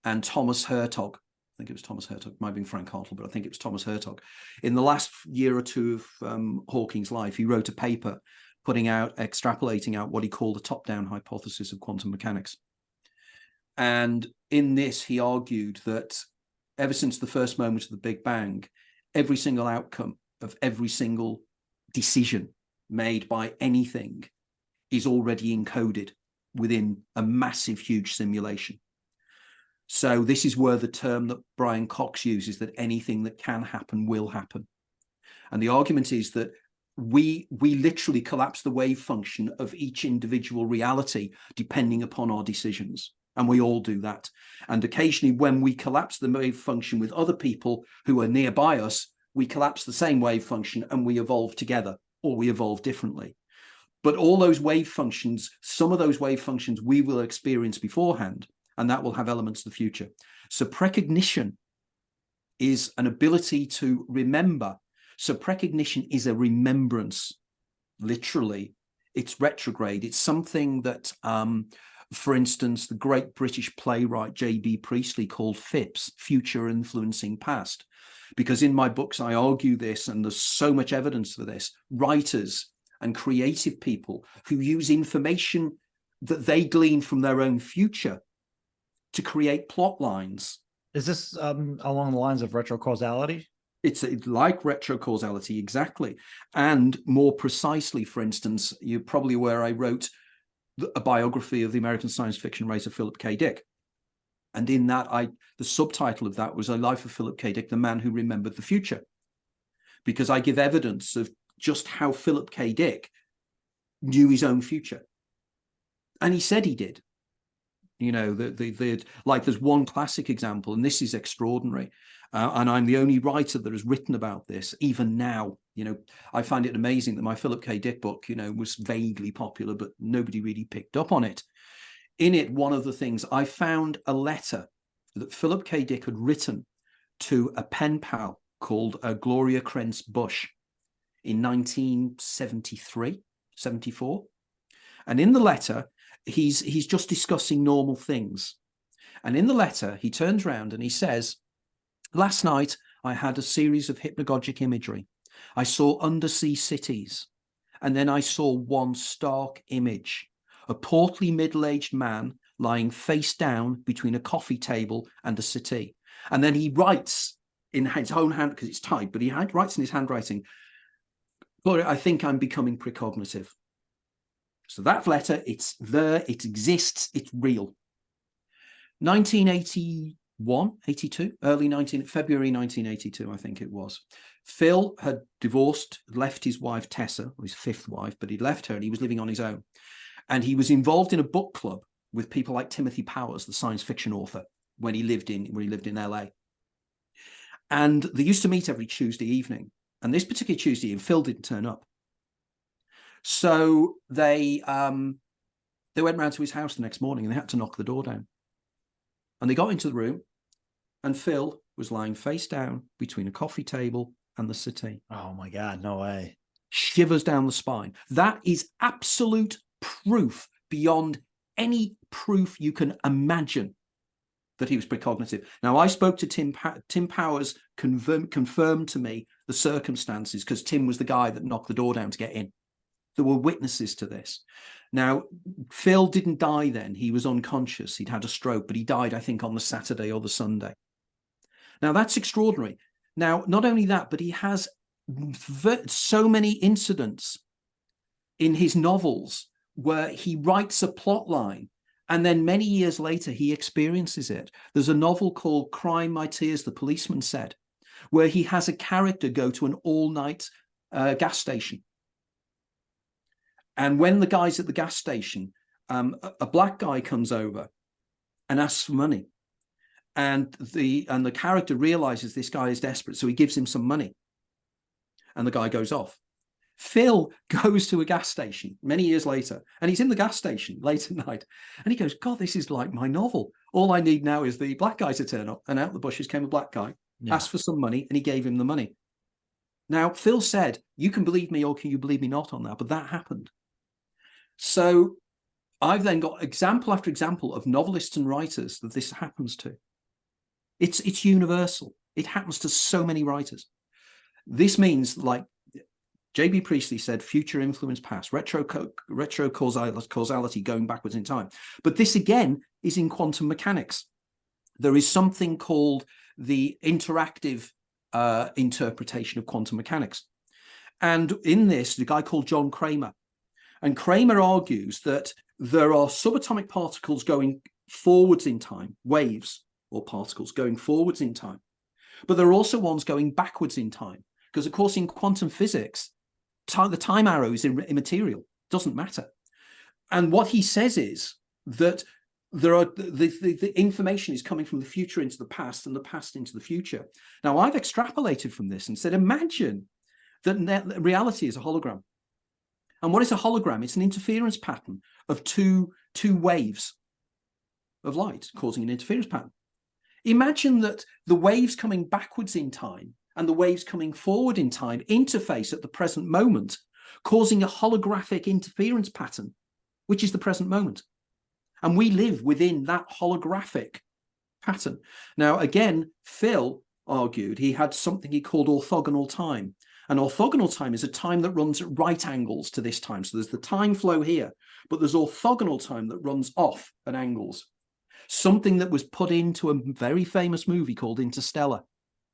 and Thomas Hertog, I think it was Thomas Hertog, might have been Frank Hartle, but I think it was Thomas Hertog. In the last year or two of Hawking's life, he wrote a paper extrapolating out what he called the top-down hypothesis of quantum mechanics. And in this, he argued that ever since the first moment of the Big Bang, every single outcome of every single decision made by anything is already encoded within a massive, huge simulation. So this is where the term that Brian Cox uses, that anything that can happen will happen. And the argument is that we literally collapse the wave function of each individual reality depending upon our decisions. And we all do that. And occasionally when we collapse the wave function with other people who are nearby us, we collapse the same wave function and we evolve together, or we evolve differently. But all those wave functions, some of those wave functions we will experience beforehand, and that will have elements of the future. So precognition is an ability to remember. So precognition is a remembrance, literally. It's retrograde. It's something that, for instance, the great British playwright J.B. Priestley called FIPS, Future Influencing Past. Because in my books, I argue this, and there's so much evidence for this. Writers and creative people who use information that they glean from their own future to create plot lines. Is this along the lines of retrocausality? It's like retrocausality, exactly. And more precisely, for instance, you're probably aware I wrote a biography of the American science fiction writer Philip K. Dick. And in that, the subtitle of that was A Life of Philip K. Dick, the Man Who Remembered the Future. Because I give evidence of just how Philip K. Dick knew his own future. And he said he did. You know, like there's one classic example, and this is extraordinary. And I'm the only writer that has written about this, even now. You know, I find it amazing that my Philip K. Dick book, you know, was vaguely popular, but nobody really picked up on it. In it, one of the things, I found a letter that Philip K. Dick had written to a pen pal called Gloria Krentz Bush in 1973, 74. And in the letter, he's just discussing normal things. And in the letter, he turns around and he says, last night, I had a series of hypnagogic imagery. I saw undersea cities. And then I saw one stark image, a portly middle-aged man lying face down between a coffee table and a settee. And then he writes in his own hand, because it's typed, but he writes in his handwriting, Gloria, I think I'm becoming precognitive. So that letter, it's there, it exists, it's real. 1981, 82, February 1982, I think it was. Phil had divorced, left his wife Tessa, his fifth wife, but he'd left her and he was living on his own. And he was involved in a book club with people like Timothy Powers, the science fiction author, when he lived in LA. And they used to meet every Tuesday evening. And this particular Tuesday evening, Phil didn't turn up. So they went round to his house the next morning and they had to knock the door down. And they got into the room and Phil was lying face down between a coffee table and the settee. Oh my God, no way. Shivers down the spine. That is absolute proof beyond any proof you can imagine that he was precognitive. Now, I spoke to Tim Powers, confirmed to me the circumstances, because Tim was the guy that knocked the door down to get in. There were witnesses to this. Now, Phil didn't die then. He was unconscious. He'd had a stroke, but he died, I think, on the Saturday or the Sunday. Now, that's extraordinary. Now, not only that, but he has so many incidents in his novels where he writes a plot line and then many years later he experiences it. There's a novel called Crying My Tears, the Policeman Said, where he has a character go to an all-night gas station. And when the guy's at the gas station, a black guy comes over and asks for money. And the character realizes this guy is desperate, so he gives him some money. And the guy goes off. Phil goes to a gas station many years later, and he's in the gas station late at night. And he goes, God, this is like my novel. All I need now is the black guy to turn up. And out the bushes came a black guy, asked for some money, and he gave him the money. Now, Phil said, you can believe me or can you believe me not on that, but that happened. So I've then got example after example of novelists and writers that this happens to. It's universal. It happens to so many writers. This means, like J.B. Priestley said, future influence past, retro causality going backwards in time. But this again is in quantum mechanics. There is something called the interactive interpretation of quantum mechanics. And in this, the guy called John Kramer. And Kramer argues that there are subatomic particles going forwards in time, waves or particles going forwards in time. But there are also ones going backwards in time. Because, of course, in quantum physics, the time arrow is immaterial, doesn't matter. And what he says is that there are the information is coming from the future into the past and the past into the future. Now, I've extrapolated from this and said, imagine that reality is a hologram. And what is a hologram? It's an interference pattern of two waves of light causing an interference pattern. Imagine that the waves coming backwards in time and the waves coming forward in time interface at the present moment, causing a holographic interference pattern, which is the present moment. And we live within that holographic pattern. Now, again, Phil argued he had something he called orthogonal time. And orthogonal time is a time that runs at right angles to this time. So there's the time flow here, but there's orthogonal time that runs off at angles. Something that was put into a very famous movie called Interstellar.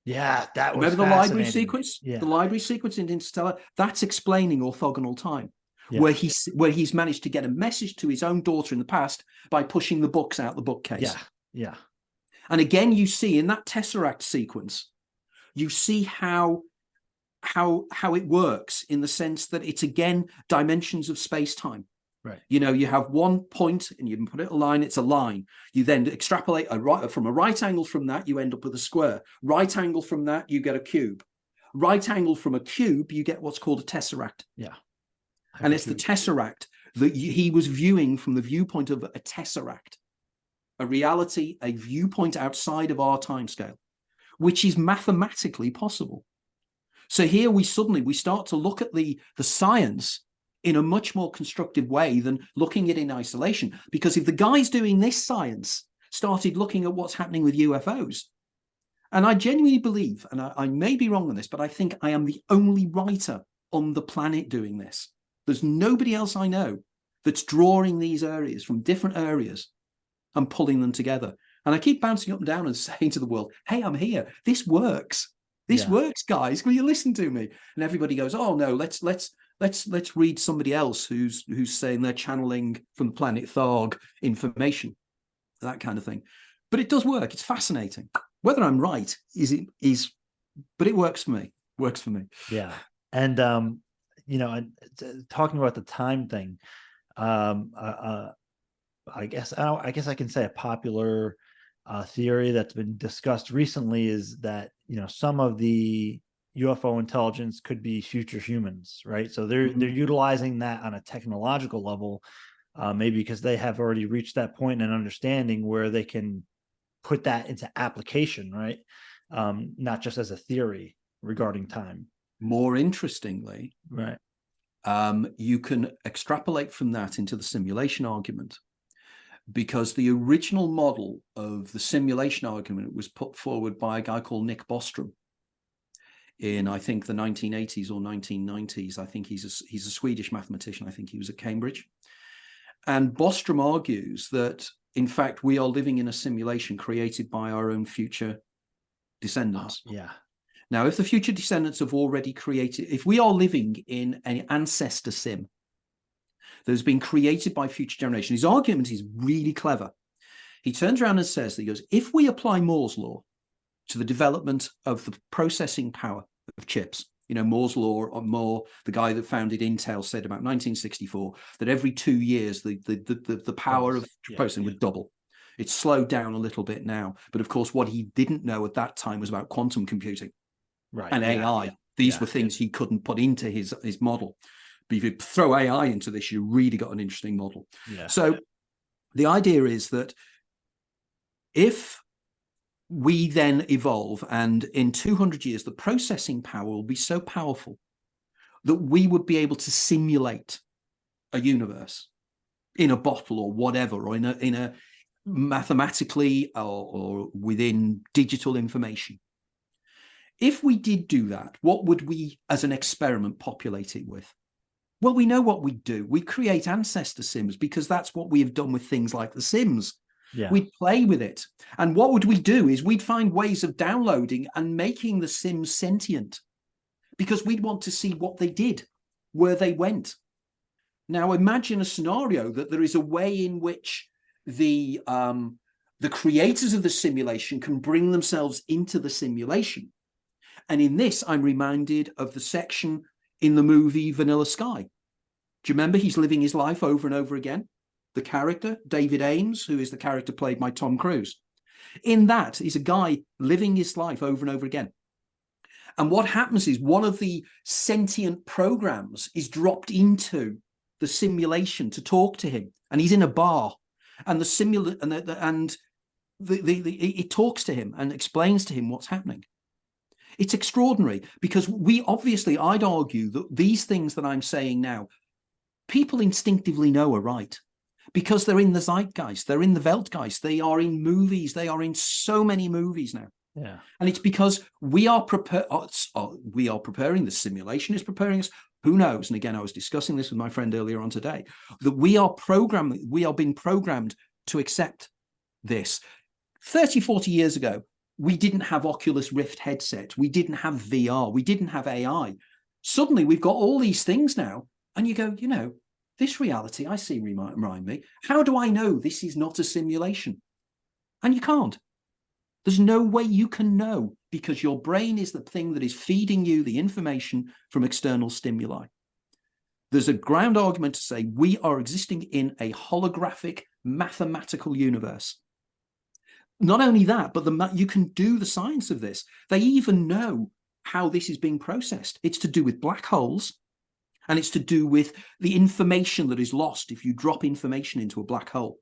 Yeah, that was Remember the library sequence? Yeah. The library sequence in Interstellar? That's explaining orthogonal time, Yeah. where he's managed to get a message to his own daughter in the past by pushing the books out the bookcase. Yeah, yeah. And again, you see in that Tesseract sequence, you see how it works in the sense that it's again dimensions of space-time. Right. You know, you have one point and you put it a line, it's a line. You then extrapolate from a right angle from that, you end up with a square. Right angle from that, you get a cube. Right angle from a cube, you get what's called a tesseract. Yeah. And it's the tesseract that he was viewing from the viewpoint of a tesseract, a reality, a viewpoint outside of our timescale, which is mathematically possible. So here we start to look at the science in a much more constructive way than looking at it in isolation. Because if the guys doing this science started looking at what's happening with UFOs, and I genuinely believe, and I may be wrong on this, but I think I am the only writer on the planet doing this. There's nobody else I know that's drawing these areas from different areas and pulling them together. And I keep bouncing up and down and saying to the world, hey, I'm here. This works. This works, guys. Will you listen to me? And everybody goes, oh no, let's read somebody else who's saying they're channeling from the planet Tharg information, that kind of thing. But it does work. It's fascinating. Whether I'm right but it works for me. Works for me. Yeah. And talking about the time thing, I guess I can say a popular theory that's been discussed recently is that some of the UFO intelligence could be future humans, right? So they're utilizing that on a technological level, maybe because they have already reached that point in understanding where they can put that into application, right? Not just as a theory regarding time. More interestingly, right, you can extrapolate from that into the simulation argument, because the original model of the simulation argument was put forward by a guy called Nick Bostrom in, I think, the 1980s or 1990s. I think he's a Swedish mathematician. I think he was at Cambridge. And Bostrom argues that, in fact, we are living in a simulation created by our own future descendants. Yeah. Now, if the future descendants have already created, if we are living in an ancestor sim that has been created by future generations, his argument is really clever. He turns around and says, he goes, if we apply Moore's law to the development of the processing power of chips, Moore's law, or Moore, the guy that founded Intel, said about 1964 that every 2 years the power of processing would double. It's slowed down a little bit now, but of course what he didn't know at that time was about quantum computing, right, and AI. These were things he couldn't put into his model. But if you throw AI into this, you really got an interesting model. So the idea is that if we then evolve, and in 200 years, the processing power will be so powerful that we would be able to simulate a universe in a bottle or whatever, or in a mathematically or within digital information. If we did do that, what would we, as an experiment, populate it with? Well, we know what we do. We create ancestor sims, because that's what we have done with things like The Sims. We'd play with it. And what would we do is we'd find ways of downloading and making the Sims sentient, because we'd want to see what they did, where they went. Now, imagine a scenario that there is a way in which the creators of the simulation can bring themselves into the simulation. And in this, I'm reminded of the section in the movie Vanilla Sky. Do you remember? He's living his life over and over again. The character, David Ames, who is the character played by Tom Cruise. In that, he's a guy living his life over and over again. And what happens is one of the sentient programs is dropped into the simulation to talk to him. And he's in a bar. And it talks to him and explains to him what's happening. It's extraordinary, because I'd argue that these things that I'm saying now, people instinctively know are right, because they're in the zeitgeist, they're in the Weltgeist, they are in movies, they are in so many movies now. And it's because we are preparing, the simulation is preparing us. Who knows? And again, I was discussing this with my friend earlier on today, that we are being programmed to accept this. 30, 40 years ago, we didn't have Oculus Rift headsets. We didn't have VR. We didn't have AI. Suddenly, we've got all these things now. And you go, this reality I see remind me. How do I know this is not a simulation? And you can't. There's no way you can know, because your brain is the thing that is feeding you the information from external stimuli. There's a ground argument to say we are existing in a holographic mathematical universe. Not only that, but you can do the science of this. They even know how this is being processed. It's to do with black holes And it's to do with the information that is lost if you drop information into a black hole.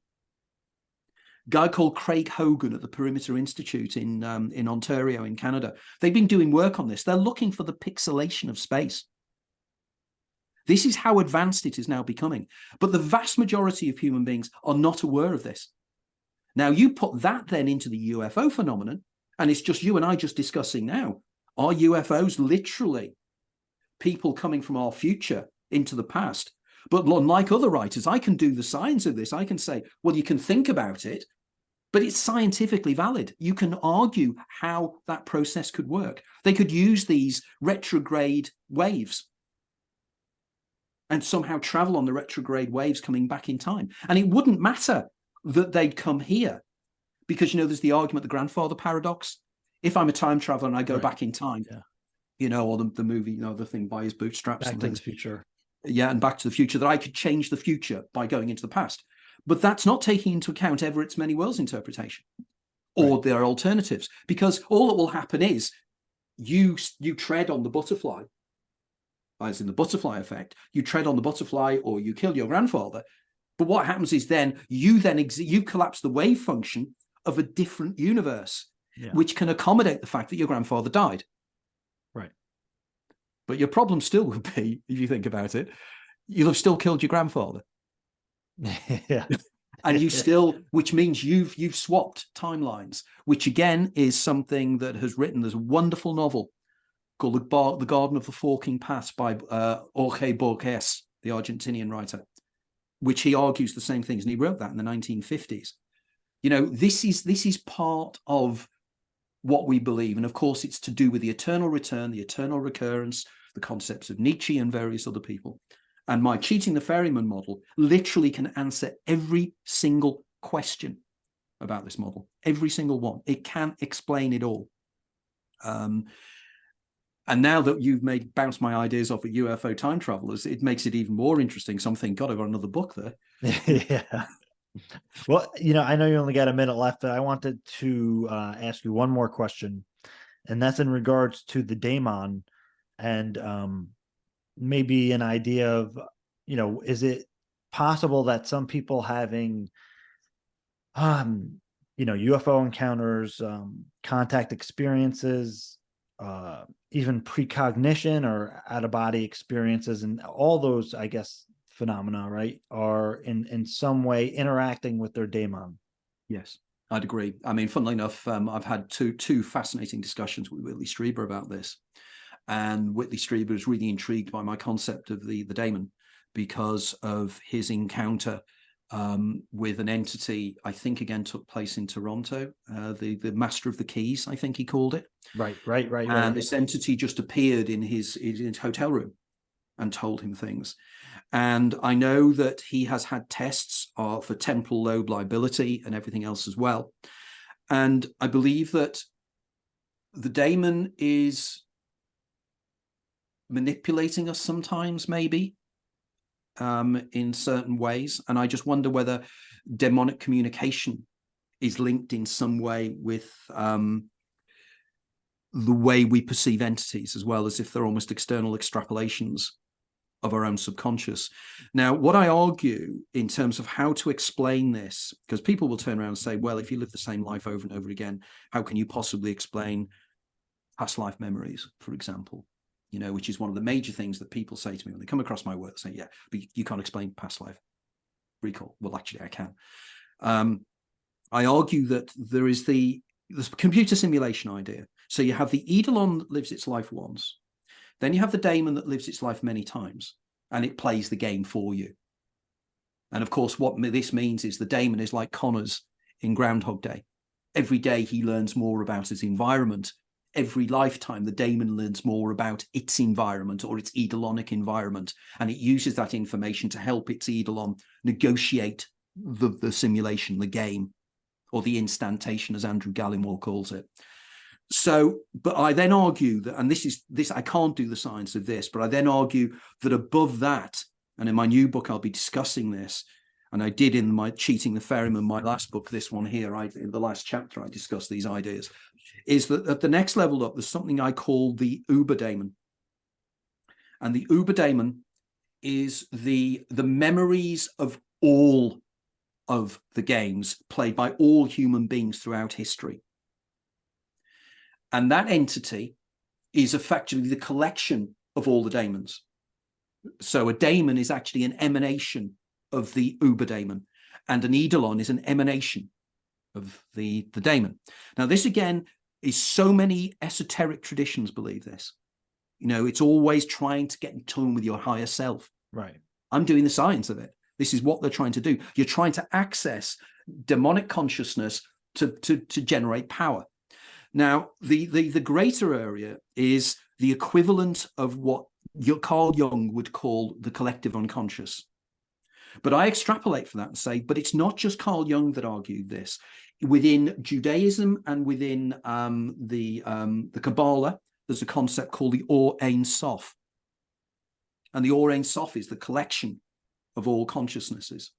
A guy called Craig Hogan at the Perimeter Institute in Ontario, in Canada, they've been doing work on this. They're looking for the pixelation of space. This is how advanced it is now becoming. But the vast majority of human beings are not aware of this. Now, you put that then into the UFO phenomenon, and it's just you and I just discussing now. Are UFOs literally people coming from our future into the past? But unlike other writers, I can do the science of this. I can say, well, you can think about it, but it's scientifically valid. You can argue how that process could work. They could use these retrograde waves and somehow travel on the retrograde waves coming back in time. And it wouldn't matter that they'd come here, because, you know, there's the argument, the grandfather paradox. If I'm a time traveler and I go back in time, you know, or the movie, you know, the thing by his bootstraps. Back to the Future. Yeah, and Back to the Future, that I could change the future by going into the past. But that's not taking into account Everett's many worlds interpretation or their alternatives, because all that will happen is you tread on the butterfly, as in the butterfly effect. You tread on the butterfly or you kill your grandfather. But what happens is then you collapse the wave function of a different universe, which can accommodate the fact that your grandfather died. Right. But your problem still would be, if you think about it, you'll have still killed your grandfather. Yeah. And you still, which means you've swapped timelines, which again is something that has written. There's a wonderful novel called The Garden of the Forking Paths by Jorge Borges, the Argentinian writer, which he argues the same things. And he wrote that in the 1950s. You know, this is part of what we believe. And of course, it's to do with the eternal return, the eternal recurrence, the concepts of Nietzsche and various other people. And my Cheating the Ferryman model literally can answer every single question about this model, every single one. It can explain it all. And now that you've bounced my ideas off of UFO time travelers, it makes it even more interesting. So I'm thinking, God, I've got another book there. Yeah. Well, you know, I know you only got a minute left, but I wanted to ask you one more question, and that's in regards to the Damon, and maybe an idea of, you know, is it possible that some people having, you know, UFO encounters, contact experiences, even precognition or out-of-body experiences, and all those, I guess, phenomena, right, are in some way interacting with their daemon? Yes, I'd agree. I mean, funnily enough, I've had two fascinating discussions with Whitley Strieber about this. And Whitley Strieber is really intrigued by my concept of the daemon because of his encounter with an entity, I think again took place in Toronto, the Master of the Keys, I think he called it. Right. And this entity just appeared in his hotel room and told him things. And I know that he has had tests for temporal lobe liability and everything else as well. And I believe that the daemon is manipulating us sometimes, maybe, in certain ways. And I just wonder whether demonic communication is linked in some way with the way we perceive entities, as well as if they're almost external extrapolations of our own subconscious. Now, what I argue in terms of how to explain this, because people will turn around and say, well, if you live the same life over and over again, how can you possibly explain past life memories, for example? You know, which is one of the major things that people say to me when they come across my work, say, yeah, but you can't explain past life recall. Well, actually, I can. I argue that there is the computer simulation idea. So you have the eidolon that lives its life once. Then you have the daemon that lives its life many times, and it plays the game for you. And of course, what this means is the daemon is like Connors in Groundhog Day. Every day he learns more about his environment. Every lifetime, the daemon learns more about its environment or its eidolonic environment, and it uses that information to help its eidolon negotiate the simulation, the game, or the instantation, as Andrew Gallimore calls it. So, but I then argue that, and this I can't do the science of this, but I then argue that above that, and in my new book, I'll be discussing this, and I did in my Cheating the Ferryman, my last book, this one here, in the last chapter, I discussed these ideas, is that at the next level up, there's something I call the Uber daemon. And the Uber daemon is the memories of all of the games played by all human beings throughout history. And that entity is effectively the collection of all the daemons. So a daemon is actually an emanation of the Uberdaemon, and an eidolon is an emanation of the daemon. Now, this again is so many esoteric traditions believe this. You know, it's always trying to get in tune with your higher self. Right. I'm doing the science of it. This is what they're trying to do. You're trying to access demonic consciousness to generate power. Now, the greater area is the equivalent of what Carl Jung would call the collective unconscious. But I extrapolate from that and say, but it's not just Carl Jung that argued this. Within Judaism and within the Kabbalah, there's a concept called the Or Ein Sof. And the Or Ein Sof is the collection of all consciousnesses.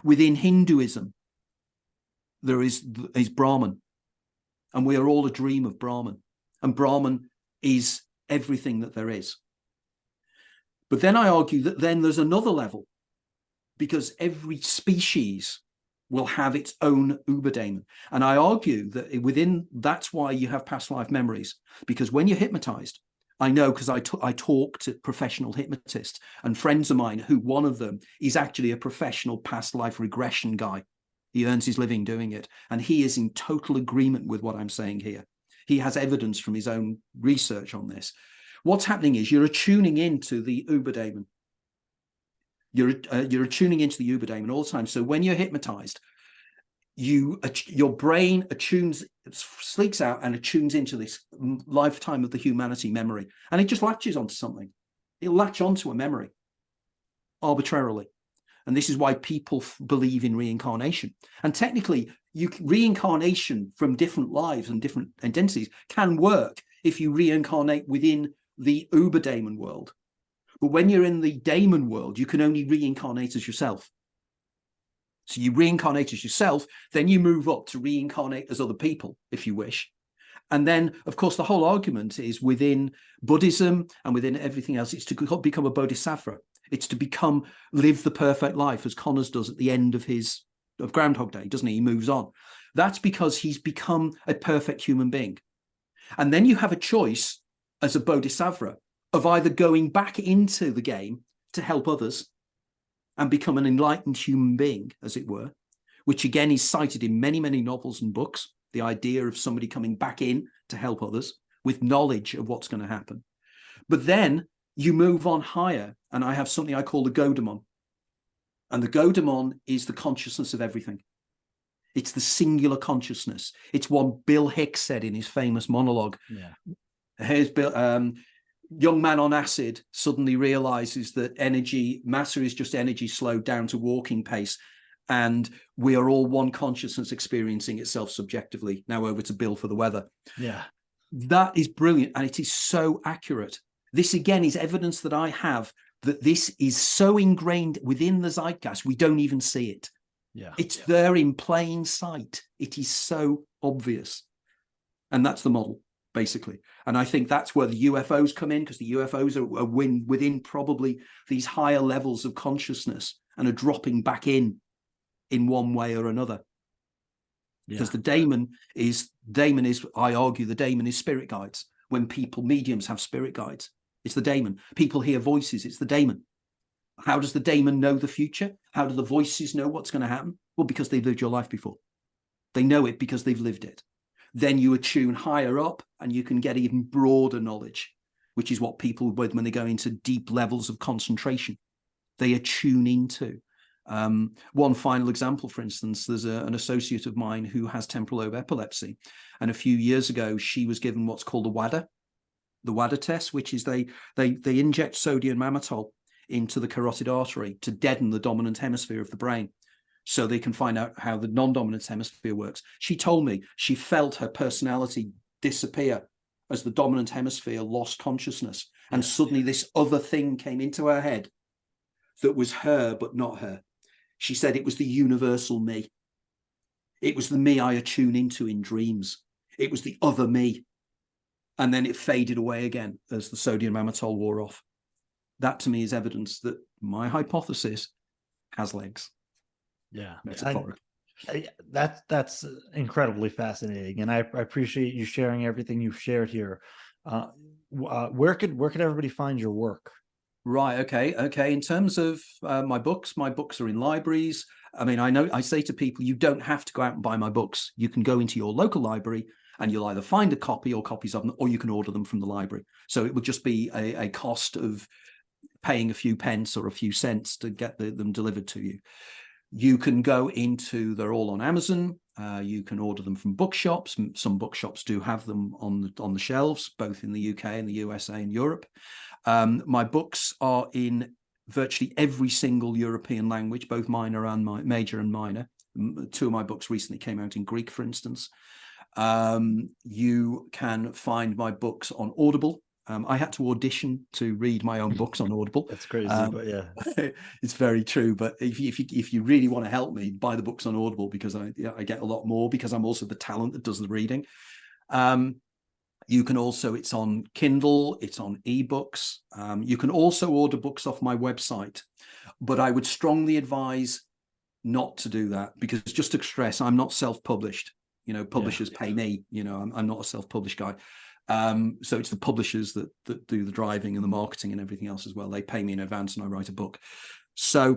Within Hinduism, there is Brahman. And we are all a dream of Brahman. And Brahman is everything that there is. But then I argue that then there's another level, because every species will have its own Uberdaemon. And I argue that within, that's why you have past life memories, because when you're hypnotized, I know because I talk to professional hypnotists and friends of mine who one of them is actually a professional past life regression guy. He earns his living doing it. And he is in total agreement with what I'm saying here. He has evidence from his own research on this. What's happening is you're attuning into the Uberdaemon. You're attuning into the Uberdaemon all the time. So when you're hypnotized, your brain attunes, sleeks out and attunes into this lifetime of the humanity memory. And it just latches onto something. It'll latch onto a memory arbitrarily. And this is why people believe in reincarnation. And technically, reincarnation from different lives and different identities can work if you reincarnate within the Uberdaemon world. But when you're in the daemon world, you can only reincarnate as yourself. So you reincarnate as yourself, then you move up to reincarnate as other people, if you wish. And then, of course, the whole argument is within Buddhism and within everything else, it's to become a bodhisattva. It's to live the perfect life, as Connors does at the end of Groundhog Day, doesn't he? He moves on. That's because he's become a perfect human being. And then you have a choice as a bodhisattva of either going back into the game to help others and become an enlightened human being, as it were, which again is cited in many, many novels and books, the idea of somebody coming back in to help others with knowledge of what's going to happen. But then you move on higher, and I have something I call the Godemon. And the Godemon is the consciousness of everything. It's the singular consciousness. It's what Bill Hicks said in his famous monologue. Yeah. Here's Bill, young man on acid suddenly realizes that matter is just energy slowed down to walking pace. And we are all one consciousness experiencing itself subjectively. Now over to Bill for the weather. Yeah. That is brilliant. And it is so accurate. This again is evidence that I have that this is so ingrained within the zeitgeist, we don't even see it. Yeah. It's there in plain sight. It is so obvious. And that's the model, basically. And I think that's where the UFOs come in, because the UFOs are within probably these higher levels of consciousness and are dropping back in one way or another. Because the daemon is, I argue, the daemon is spirit guides. When mediums have spirit guides, it's the daemon. People hear voices, it's the daemon. How does the daemon know the future? How do the voices know what's going to happen? Well, because they've lived your life before. They know it because they've lived it. Then you attune higher up and you can get even broader knowledge, which is what people, when they go into deep levels of concentration, they attune into. One final example, for instance, there's an associate of mine who has temporal lobe epilepsy. And a few years ago, she was given what's called the WADA test, which is they inject sodium mannitol into the carotid artery to deaden the dominant hemisphere of the brain so they can find out how the non-dominant hemisphere works. She told me she felt her personality disappear as the dominant hemisphere lost consciousness. And suddenly this other thing came into her head that was her, but not her. She said it was the universal me. It was the me I attune into in dreams. It was the other me. And then it faded away again as the sodium mannitol wore off. that to me is evidence that my hypothesis has legs. Yeah. Metaphorically. That's incredibly fascinating, and I appreciate you sharing everything you've shared here. Where could everybody find your work? Right. Okay. In terms of my books are in libraries. I mean, I say to people, you don't have to go out and buy my books. You can go into your local library and you'll either find a copy or copies of them, or you can order them from the library. So it would just be a cost of paying a few pence or a few cents to get them delivered to you. You can go into, they're all on Amazon. You can order them from bookshops. Some bookshops do have them on the shelves, both in the UK and the USA and Europe. My books are in virtually every single European language, both minor and major and minor. Two of my books recently came out in Greek, for instance. You can find my books on Audible. I had to audition to read my own books on Audible. That's crazy, but yeah, it's very true. But if you really want to help me, buy the books on Audible, because I get a lot more, because I'm also the talent that does the reading. You can also, it's on Kindle, it's on ebooks. You can also order books off my website, but I would strongly advise not to do that, because just to stress, I'm not self-published. Publishers pay me. I'm not a self-published guy. So it's the publishers that do the driving and the marketing and everything else as well. They pay me in advance and I write a book. So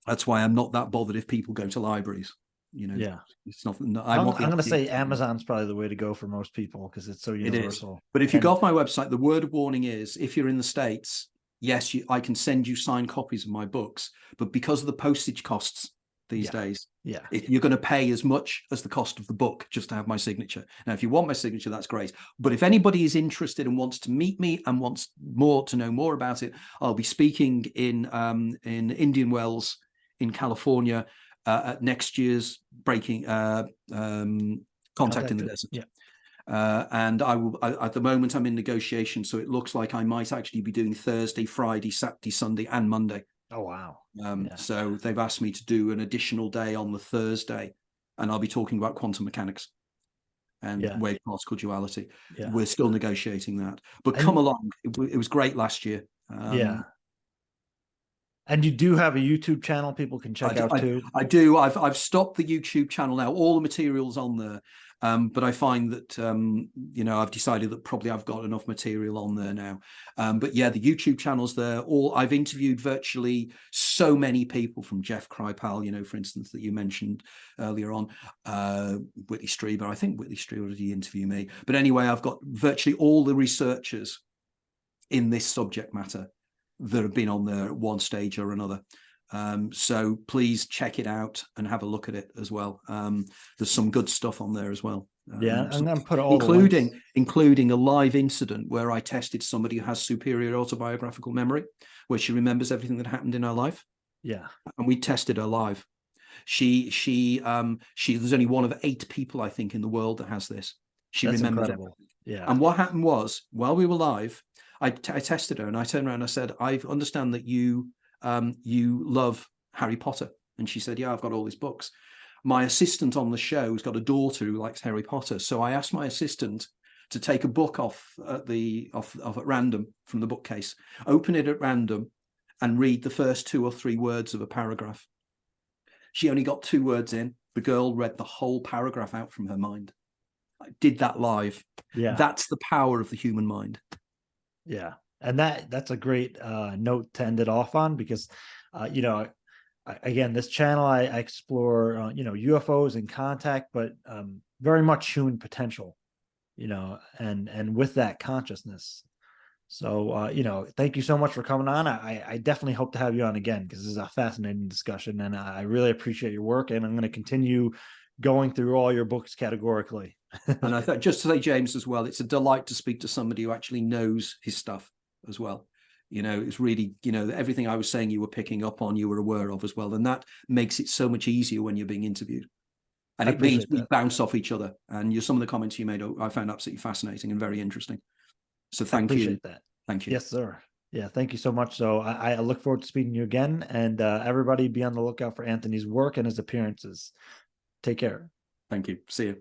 that's why I'm not that bothered if people go to libraries. It's not. I'm going to say Amazon's probably the way to go for most people, because it's so universal. But if you go off my website, the word of warning is, if you're in the States, yes, I can send you signed copies of my books, but because of the postage costs these days, you're going to pay as much as the cost of the book just to have my signature. Now, if you want my signature, that's great. But if anybody is interested and wants to meet me and wants to know more about it, I'll be speaking in Indian Wells in California at next year's Breaking Contact in the Desert. And I will, at the moment, I'm in negotiation, so it looks like I might actually be doing Thursday, Friday, Saturday, Sunday, and Monday. Oh, wow. So they've asked me to do an additional day on the Thursday, and I'll be talking about quantum mechanics and wave particle duality. We're still negotiating that, but come along. It was great last year. And you do have a YouTube channel people can check out too? I do. I've stopped the YouTube channel now. All the material's on there. But I find that, I've decided that probably I've got enough material on there now. But yeah, the YouTube channel's there. I've interviewed virtually so many people, from Jeff Kripal, for instance, that you mentioned earlier on, Whitley Strieber. I think Whitley Strieber did interview me. But anyway, I've got virtually all the researchers in this subject matter that have been on there at one stage or another. So please check it out and have a look at it as well. There's some good stuff on there as well. I'm going to put all including a live incident where I tested somebody who has superior autobiographical memory, where she remembers everything that happened in her life. Yeah. And we tested her live. There's only one of 8 people, I think, in the world that has this. She remembers everything. Yeah. And what happened was, while we were live, I tested her, and I turned around and I said, I understand that you love Harry Potter. And she said, yeah, I've got all his books. My assistant on the show has got a daughter who likes Harry Potter. So I asked my assistant to take a book off at random from the bookcase, open it at random, and read the first 2 or 3 words of a paragraph. She only got 2 words in. The girl read the whole paragraph out from her mind. I did that live. Yeah. That's the power of the human mind. Yeah. And that's a great note to end it off on, because, again, this channel, I explore, UFOs and contact, but very much human potential, and with that consciousness. So, thank you so much for coming on. I definitely hope to have you on again, because this is a fascinating discussion, and I really appreciate your work, and I'm going to continue going through all your books categorically. And I thought, just to say, James, as well, it's a delight to speak to somebody who actually knows his stuff as well. It's really, everything I was saying you were picking up on, you were aware of as well. And that makes it so much easier when you're being interviewed. And it means we bounce off each other. And some of the comments you made, I found absolutely fascinating and very interesting. So thank you. Appreciate that. Thank you. Yes, sir. Yeah, thank you so much. So I look forward to speaking to you again. And everybody be on the lookout for Anthony's work and his appearances. Take care. Thank you. See you.